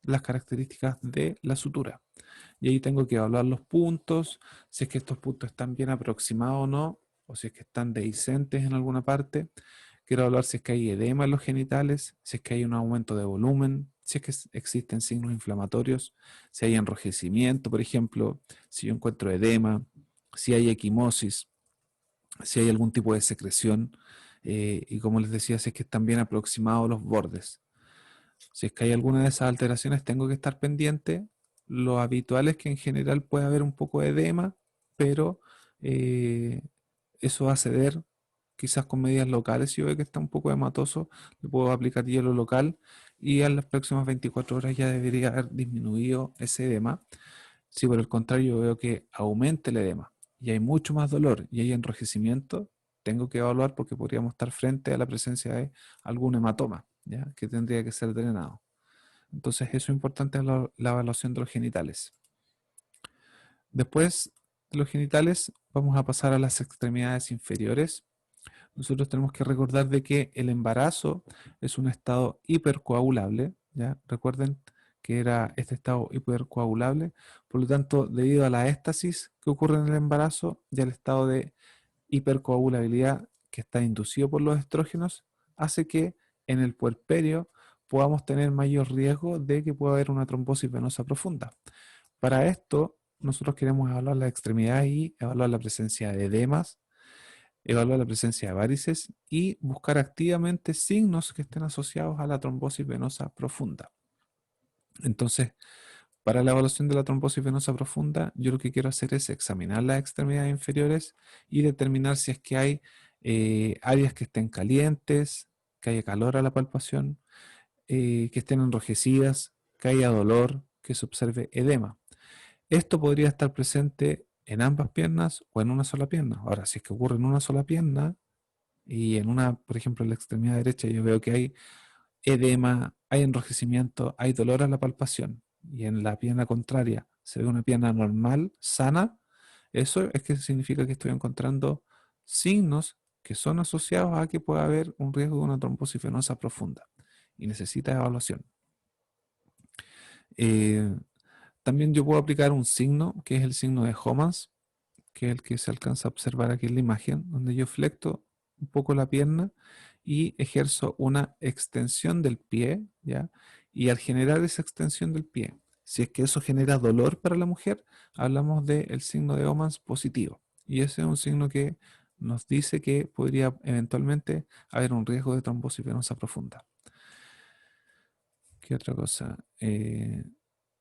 S1: las características de la sutura. Y ahí tengo que evaluar los puntos, si es que estos puntos están bien aproximados o no, o si es que están dehiscentes en alguna parte. Quiero evaluar si es que hay edema en los genitales, si es que hay un aumento de volumen, si es que existen signos inflamatorios, si hay enrojecimiento, por ejemplo, si yo encuentro edema, si hay equimosis, si hay algún tipo de secreción, y como les decía, si es que están bien aproximados los bordes. Si es que hay alguna de esas alteraciones, tengo que estar pendiente. Lo habitual es que en general puede haber un poco de edema, pero eh, eso va a ceder quizás con medidas locales. Si yo veo que está un poco hematoso, le puedo aplicar hielo local y en las próximas 24 horas ya debería haber disminuido ese edema. Si por el contrario veo que aumenta el edema y hay mucho más dolor y hay enrojecimiento, tengo que evaluar porque podríamos estar frente a la presencia de algún hematoma, ¿ya? Que tendría que ser drenado. Entonces eso es importante en la evaluación de los genitales. Después de los genitales vamos a pasar a las extremidades inferiores. Nosotros tenemos que recordar de que el embarazo es un estado hipercoagulable, ¿ya? Recuerden que era este estado hipercoagulable, por lo tanto, debido a la éstasis que ocurre en el embarazo y al estado de hipercoagulabilidad que está inducido por los estrógenos, hace que en el puerperio podamos tener mayor riesgo de que pueda haber una trombosis venosa profunda. Para esto, nosotros queremos evaluar la extremidad y evaluar la presencia de edemas, evaluar la presencia de varices y buscar activamente signos que estén asociados a la trombosis venosa profunda. Entonces, para la evaluación de la trombosis venosa profunda, yo lo que quiero hacer es examinar las extremidades inferiores y determinar si es que hay áreas que estén calientes, que haya calor a la palpación, que estén enrojecidas, que haya dolor, que se observe edema. Esto podría estar presente en ambas piernas o en una sola pierna. Ahora, si es que ocurre en una sola pierna y en una, por ejemplo, en la extremidad derecha, yo veo que hay edema, hay enrojecimiento, hay dolor a la palpación, y en la pierna contraria se ve una pierna normal, sana, eso es que significa que estoy encontrando signos que son asociados a que pueda haber un riesgo de una trombosis venosa profunda y necesita evaluación. Eh, También yo puedo aplicar un signo que es el signo de Homans, que es el que se alcanza a observar aquí en la imagen, donde yo flecto un poco la pierna y ejerzo una extensión del pie, ¿ya? Y al generar esa extensión del pie, si es que eso genera dolor para la mujer, hablamos del signo de Omans positivo. Y ese es un signo que nos dice que podría eventualmente haber un riesgo de trombosis venosa profunda. ¿Qué otra cosa?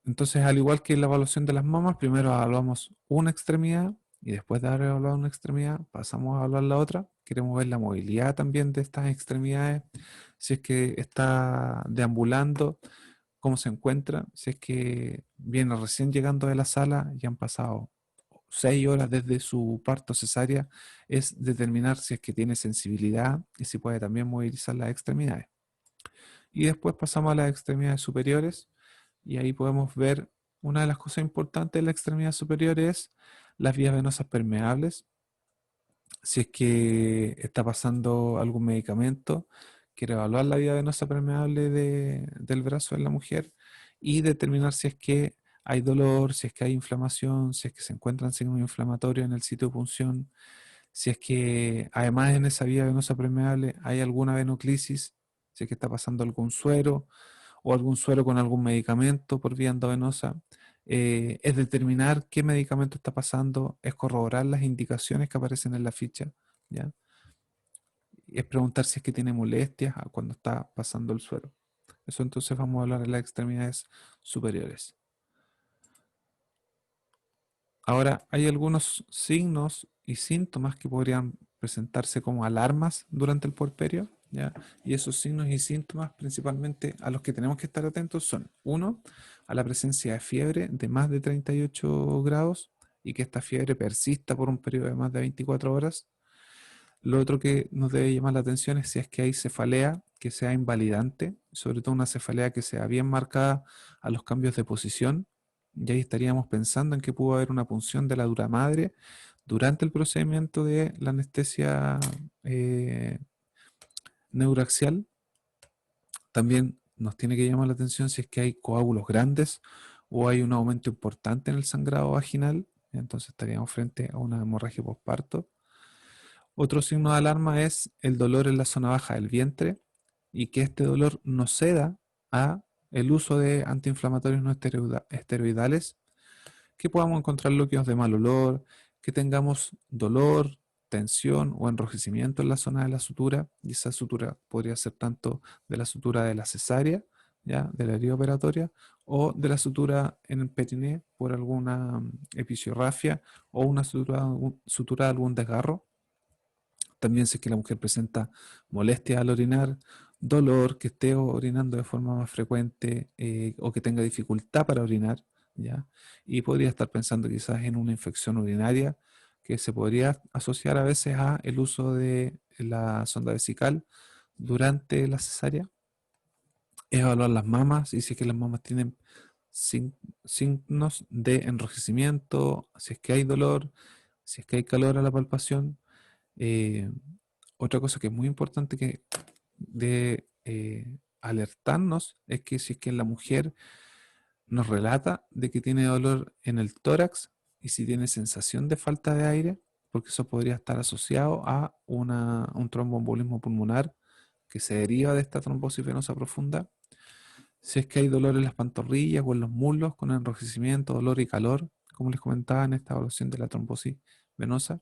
S1: Entonces, al igual que en la evaluación de las mamas, primero evaluamos una extremidad y después de haber evaluado una extremidad, pasamos a evaluar la otra. Queremos ver la movilidad también de estas extremidades, si es que está deambulando, cómo se encuentra, si es que viene recién llegando de la sala y han pasado 6 horas desde su parto cesárea, es determinar si es que tiene sensibilidad y si puede también movilizar las extremidades. Y después pasamos a las extremidades superiores y ahí podemos ver una de las cosas importantes de la extremidad superior es las vías venosas permeables. Si es que está pasando algún medicamento, quiero evaluar la vía venosa permeable del brazo de la mujer y determinar si es que hay dolor, si es que hay inflamación, si es que se encuentran signos inflamatorios en el sitio de punción, si es que además en esa vía venosa permeable hay alguna venoclisis, si es que está pasando algún suero o algún suero con algún medicamento por vía endovenosa. Es determinar qué medicamento está pasando, es corroborar las indicaciones que aparecen en la ficha, ¿ya? es preguntar si es que tiene molestias cuando está pasando el suero. Eso entonces vamos a hablar de las extremidades superiores. Ahora, hay algunos signos y síntomas que podrían presentarse como alarmas durante el puerperio, ¿ya? Y esos signos y síntomas principalmente a los que tenemos que estar atentos son, uno, a la presencia de fiebre de más de 38 grados y que esta fiebre persista por un periodo de más de 24 horas. Lo otro que nos debe llamar la atención es si es que hay cefalea que sea invalidante, sobre todo una cefalea que sea bien marcada a los cambios de posición. Y ahí estaríamos pensando en que pudo haber una punción de la dura madre durante el procedimiento de la anestesia eh, neuraxial. También nos tiene que llamar la atención si es que hay coágulos grandes o hay un aumento importante en el sangrado vaginal. Entonces estaríamos frente a una hemorragia postparto. Otro signo de alarma es el dolor en la zona baja del vientre y que este dolor no ceda a el uso de antiinflamatorios no esteroidales, que podamos encontrar bloqueos de mal olor, que tengamos dolor, tensión o enrojecimiento en la zona de la sutura, y esa sutura podría ser tanto de la sutura de la cesárea, ya, de la herida operatoria, o de la sutura en el periné por alguna episiorrafia o una sutura de algún desgarro. También si es que la mujer presenta molestia al orinar, dolor, que esté orinando de forma más frecuente o que tenga dificultad para orinar, ¿ya? Y podría estar pensando quizás en una infección urinaria que se podría asociar a veces a el uso de la sonda vesical durante la cesárea. Evaluar las mamas y si es que las mamas tienen signos de enrojecimiento, si es que hay dolor, si es que hay calor a la palpación. eh, Otra cosa que es muy importante que de alertarnos es que si es que la mujer nos relata de que tiene dolor en el tórax y si tiene sensación de falta de aire, porque eso podría estar asociado a un tromboembolismo pulmonar que se deriva de esta trombosis venosa profunda. Si es que hay dolor en las pantorrillas o en los muslos con enrojecimiento, dolor y calor, como les comentaba en esta evaluación de la trombosis venosa,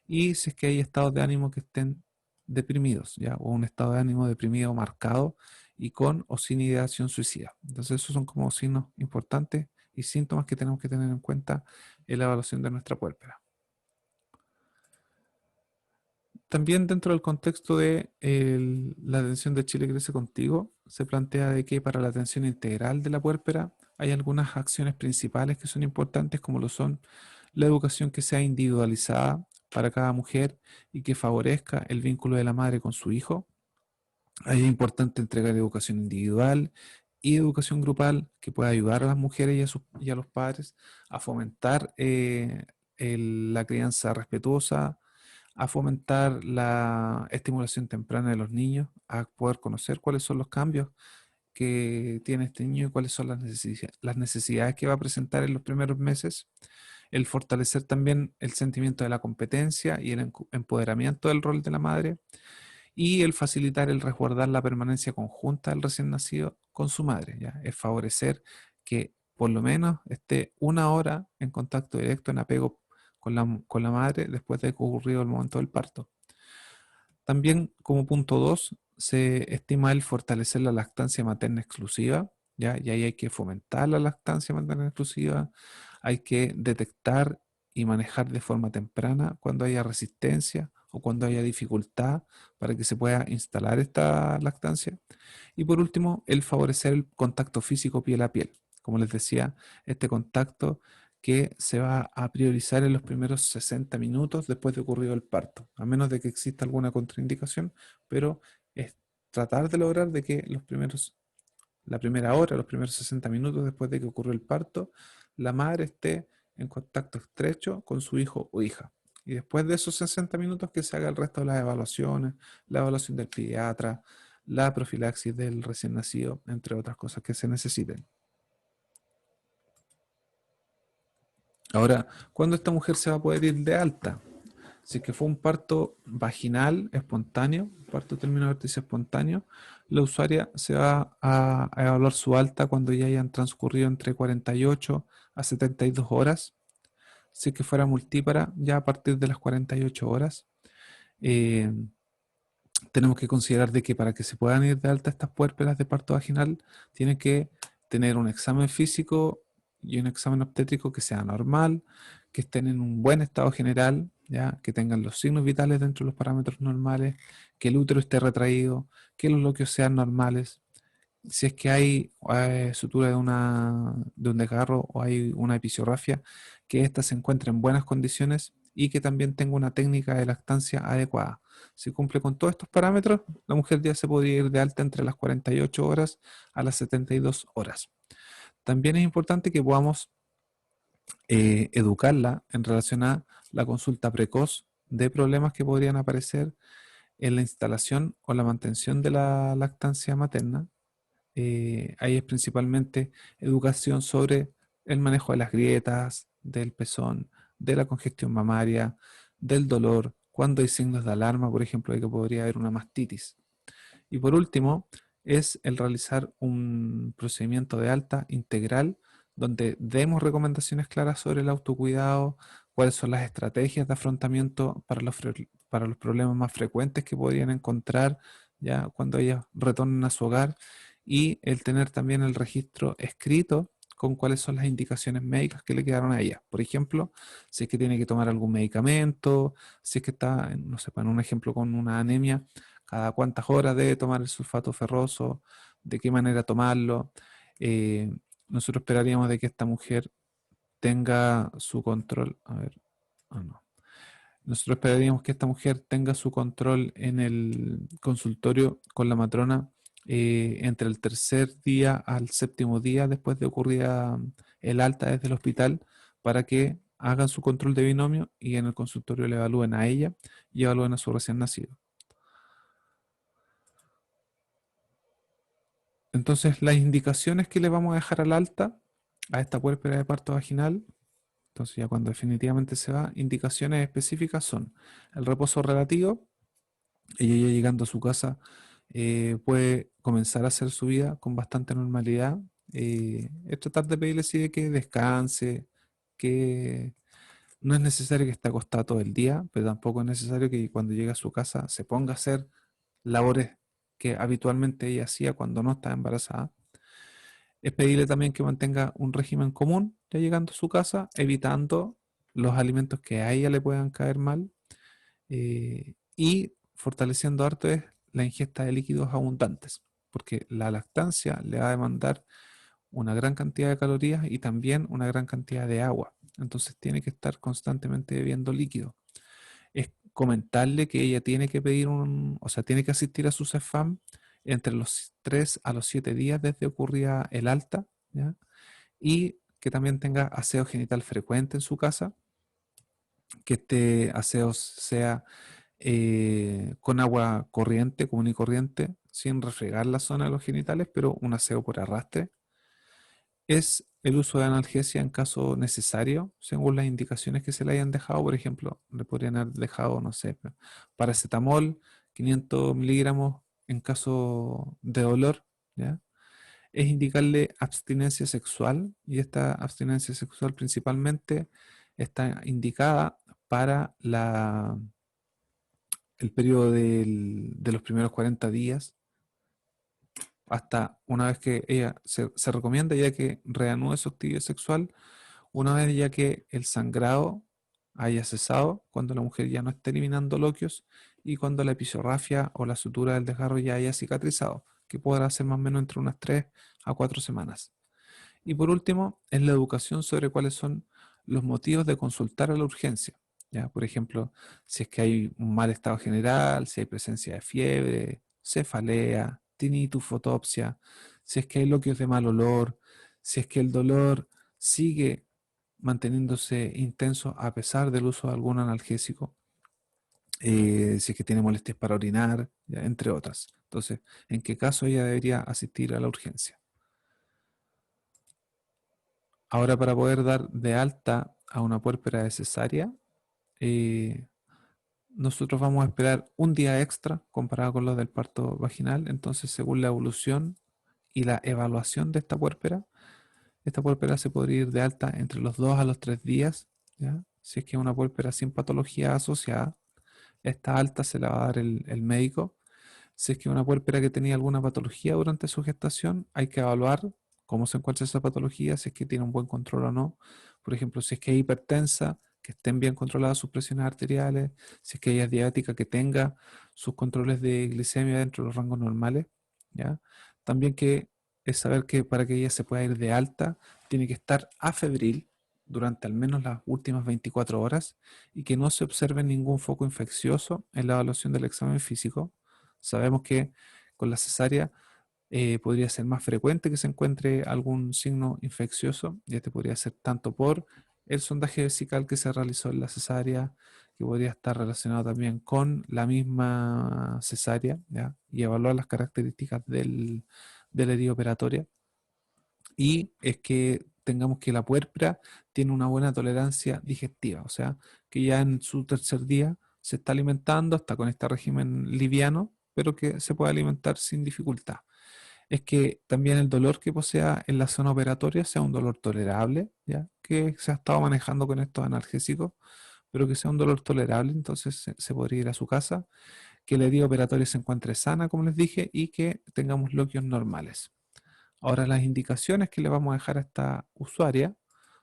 S1: y si es que hay estados de ánimo que estén deprimidos, ¿ya? O un estado de ánimo deprimido marcado y con o sin ideación suicida. Entonces esos son como signos importantes y síntomas que tenemos que tener en cuenta en la evaluación de nuestra puérpera. También dentro del contexto de la atención de Chile Crece Contigo, se plantea de que para la atención integral de la puérpera hay algunas acciones principales que son importantes, como lo son la educación que sea individualizada para cada mujer y que favorezca el vínculo de la madre con su hijo. Ahí es importante entregar educación individual y educación grupal que pueda ayudar a las mujeres y a los padres a fomentar la crianza respetuosa, a fomentar la estimulación temprana de los niños, a poder conocer cuáles son los cambios que tiene este niño y cuáles son las necesidades que va a presentar en los primeros meses, el fortalecer también el sentimiento de la competencia y el empoderamiento del rol de la madre y el facilitar el resguardar la permanencia conjunta del recién nacido con su madre, ¿ya? Es favorecer que por lo menos esté una hora en contacto directo, en apego con la madre después de que ocurrido el momento del parto. También como punto 2 se estima el fortalecer la lactancia materna exclusiva, ¿ya? Y ahí hay que fomentar la lactancia materna exclusiva, hay que detectar y manejar de forma temprana cuando haya resistencia o cuando haya dificultad para que se pueda instalar esta lactancia. Y por último, el favorecer el contacto físico piel a piel. Como les decía, este contacto que se va a priorizar en los primeros 60 minutos después de ocurrido el parto, a menos de que exista alguna contraindicación, pero es tratar de lograr de que la primera hora, los primeros 60 minutos después de que ocurrió el parto, la madre esté en contacto estrecho con su hijo o hija. Y después de esos 60 minutos que se haga el resto de las evaluaciones, la evaluación del pediatra, la profilaxis del recién nacido, entre otras cosas que se necesiten. Ahora, ¿cuándo esta mujer se va a poder ir de alta? Si es que fue un parto vaginal espontáneo, un parto término vértice espontáneo, la usuaria se va a evaluar su alta cuando ya hayan transcurrido entre 48 a 72 horas. Si es que fuera multípara, ya a partir de las 48 horas. Eh, tenemos que considerar de que para que se puedan ir de alta estas puérperas de parto vaginal, tienen que tener un examen físico y un examen obstétrico que sea normal, que estén en un buen estado general, ¿ya? Que tengan los signos vitales dentro de los parámetros normales, que el útero esté retraído, que los bloqueos sean normales. Si es que hay sutura de un desgarro o hay una episografia, que ésta se encuentre en buenas condiciones y que también tenga una técnica de lactancia adecuada. Si cumple con todos estos parámetros, la mujer ya se podría ir de alta entre las 48 horas a las 72 horas. También es importante que podamos educarla en relación a la consulta precoz de problemas que podrían aparecer en la instalación o la mantención de la lactancia materna. Ahí es principalmente educación sobre el manejo de las grietas, del pezón, de la congestión mamaria, del dolor, cuando hay signos de alarma, por ejemplo, de que podría haber una mastitis. Y por último, es el realizar un procedimiento de alta integral donde demos recomendaciones claras sobre el autocuidado, cuáles son las estrategias de afrontamiento para los problemas más frecuentes que podrían encontrar ya cuando ellas retornen a su hogar y el tener también el registro escrito con cuáles son las indicaciones médicas que le quedaron a ella. Por ejemplo, si es que tiene que tomar algún medicamento, si es que está, no sé, para un ejemplo, con una anemia, cada cuántas horas debe tomar el sulfato ferroso, de qué manera tomarlo. Eh, Nosotros esperaríamos de que esta mujer tenga su control. A ver, no. Nosotros esperaríamos que esta mujer tenga su control en el consultorio con la matrona entre el tercer día al séptimo día después de ocurrida el alta desde el hospital para que hagan su control de binomio y en el consultorio le evalúen a ella y evalúen a su recién nacido. Entonces, las indicaciones que le vamos a dejar al alta, a esta puérpera de parto vaginal, entonces ya cuando definitivamente se va, indicaciones específicas son el reposo relativo, ella ya llegando a su casa puede comenzar a hacer su vida con bastante normalidad, es tratar de pedirle sí de que descanse, que no es necesario que esté acostada todo el día, pero tampoco es necesario que cuando llegue a su casa se ponga a hacer labores que habitualmente ella hacía cuando no estaba embarazada. Es pedirle también que mantenga un régimen común ya llegando a su casa, evitando los alimentos que a ella le puedan caer mal y fortaleciendo harto es la ingesta de líquidos abundantes, porque la lactancia le va a demandar una gran cantidad de calorías y también una gran cantidad de agua. Entonces tiene que estar constantemente bebiendo líquido. Es comentarle que ella tiene que pedir o sea, tiene que asistir a su CEFAM entre los 3 a los 7 días desde ocurría el alta, ¿ya? Y que también tenga aseo genital frecuente en su casa, que este aseo sea con agua corriente, común y corriente, sin refregar la zona de los genitales, pero un aseo por arrastre. Es el uso de analgesia en caso necesario, según las indicaciones que se le hayan dejado. Por ejemplo, le podrían haber dejado, no sé, paracetamol, 500 miligramos en caso de dolor, ¿ya? Es indicarle abstinencia sexual y esta abstinencia sexual principalmente está indicada para el periodo de los primeros 40 días hasta una vez que ella se recomienda ya que reanude su actividad sexual, una vez ya que el sangrado haya cesado, cuando la mujer ya no esté eliminando loquios y cuando la episorrafia o la sutura del desgarro ya haya cicatrizado, que podrá ser más o menos entre unas 3 a 4 semanas. Y por último, es la educación sobre cuáles son los motivos de consultar a la urgencia. ¿Ya? Por ejemplo, si es que hay un mal estado general, si hay presencia de fiebre, cefalea, tinnitus, fotopsia, si es que hay loquios de mal olor, si es que el dolor sigue manteniéndose intenso a pesar del uso de algún analgésico, si es que tiene molestias para orinar, ¿ya? Entre otras. Entonces, ¿en qué caso ella debería asistir a la urgencia? Ahora, para poder dar de alta a una puérpera de cesárea, eh, nosotros vamos a esperar un día extra comparado con los del parto vaginal. Entonces, según la evolución y la evaluación de esta puérpera se podría ir de alta entre los 2 a los 3 días, ¿ya? Si es que es una puérpera sin patología asociada, esta alta se la va a dar el médico Si es que una puérpera que tenía alguna patología durante su gestación, hay que evaluar cómo se encuentra esa patología, si es que tiene un buen control o no. Por ejemplo, si es que es hipertensa, que estén bien controladas sus presiones arteriales, si es que ella es diabética, que tenga sus controles de glicemia dentro de los rangos normales, ¿ya? También que es saber que para que ella se pueda ir de alta, tiene que estar afebril durante al menos las últimas 24 horas y que no se observe ningún foco infeccioso en la evaluación del examen físico. Sabemos que con la cesárea podría ser más frecuente que se encuentre algún signo infeccioso, y este podría ser tanto por el sondaje vesical que se realizó en la cesárea, que podría estar relacionado también con la misma cesárea, ¿ya? Y evaluar las características de la herida operatoria. Y es que tengamos que la puérpera tiene una buena tolerancia digestiva, o sea, que ya en su tercer día se está alimentando, está con este régimen liviano, pero que se puede alimentar sin dificultad. Es que también el dolor que posea en la zona operatoria sea un dolor tolerable, ¿ya? Que se ha estado manejando con estos analgésicos, pero que sea un dolor tolerable, entonces se podría ir a su casa, que la herida operatoria se encuentre sana, como les dije, y que tengamos loquios normales. Ahora, las indicaciones que le vamos a dejar a esta usuaria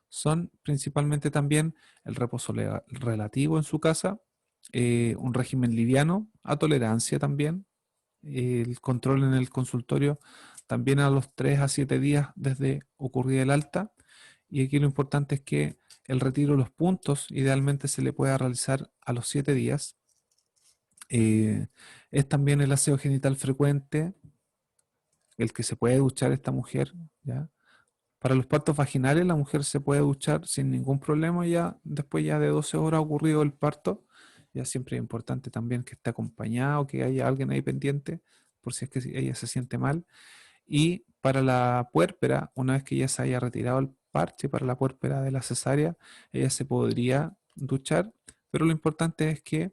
S1: son principalmente también el reposo relativo en su casa, un régimen liviano, a tolerancia también, el control en el consultorio también a los 3 a 7 días desde ocurrida el alta. Y aquí lo importante es que el retiro de los puntos idealmente se le pueda realizar a los 7 días. Es también el aseo genital frecuente, el que se puede duchar esta mujer, ¿ya? Para los partos vaginales la mujer se puede duchar sin ningún problema ya después ya de 12 horas ocurrido el parto. Ya siempre es importante también que esté acompañado, que haya alguien ahí pendiente por si es que ella se siente mal. Y para la puérpera, una vez que ya se haya retirado el parche para la puérpera de la cesárea, ella se podría duchar, pero lo importante es que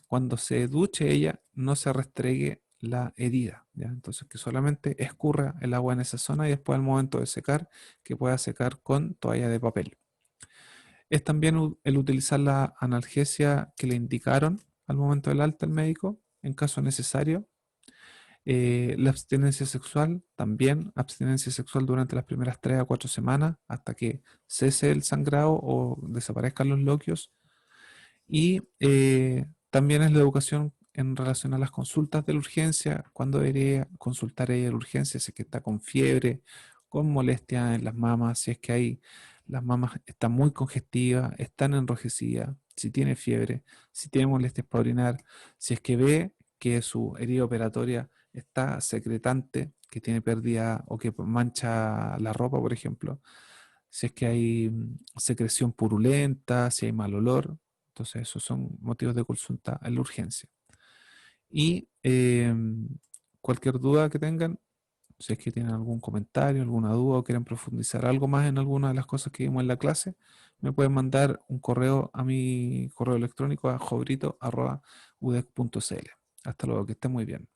S1: cuando se duche ella no se restregue la herida, ¿ya? Entonces que solamente escurra el agua en esa zona y después al momento de secar, que pueda secar con toalla de papel. Es también el utilizar la analgesia que le indicaron al momento del alta al médico, en caso necesario. La abstinencia sexual, también abstinencia sexual durante las primeras 3 a 4 semanas hasta que cese el sangrado o desaparezcan los loquios. Y también es la educación en relación a las consultas de la urgencia, cuando debería consultar ella la urgencia, si es que está con fiebre, con molestia en las mamas, si es que hay, las mamas están muy congestivas, están enrojecidas, si tiene fiebre, si tiene molestias para orinar, si es que ve que su herida operatoria está secretante, que tiene pérdida o que mancha la ropa, por ejemplo, si es que hay secreción purulenta, si hay mal olor. Entonces, esos son motivos de consulta en la urgencia. Y cualquier duda que tengan, si es que tienen algún comentario, alguna duda o quieren profundizar algo más en alguna de las cosas que vimos en la clase, me pueden mandar un correo a mi correo electrónico a jobrito@udec.cl. Hasta luego, que estén muy bien.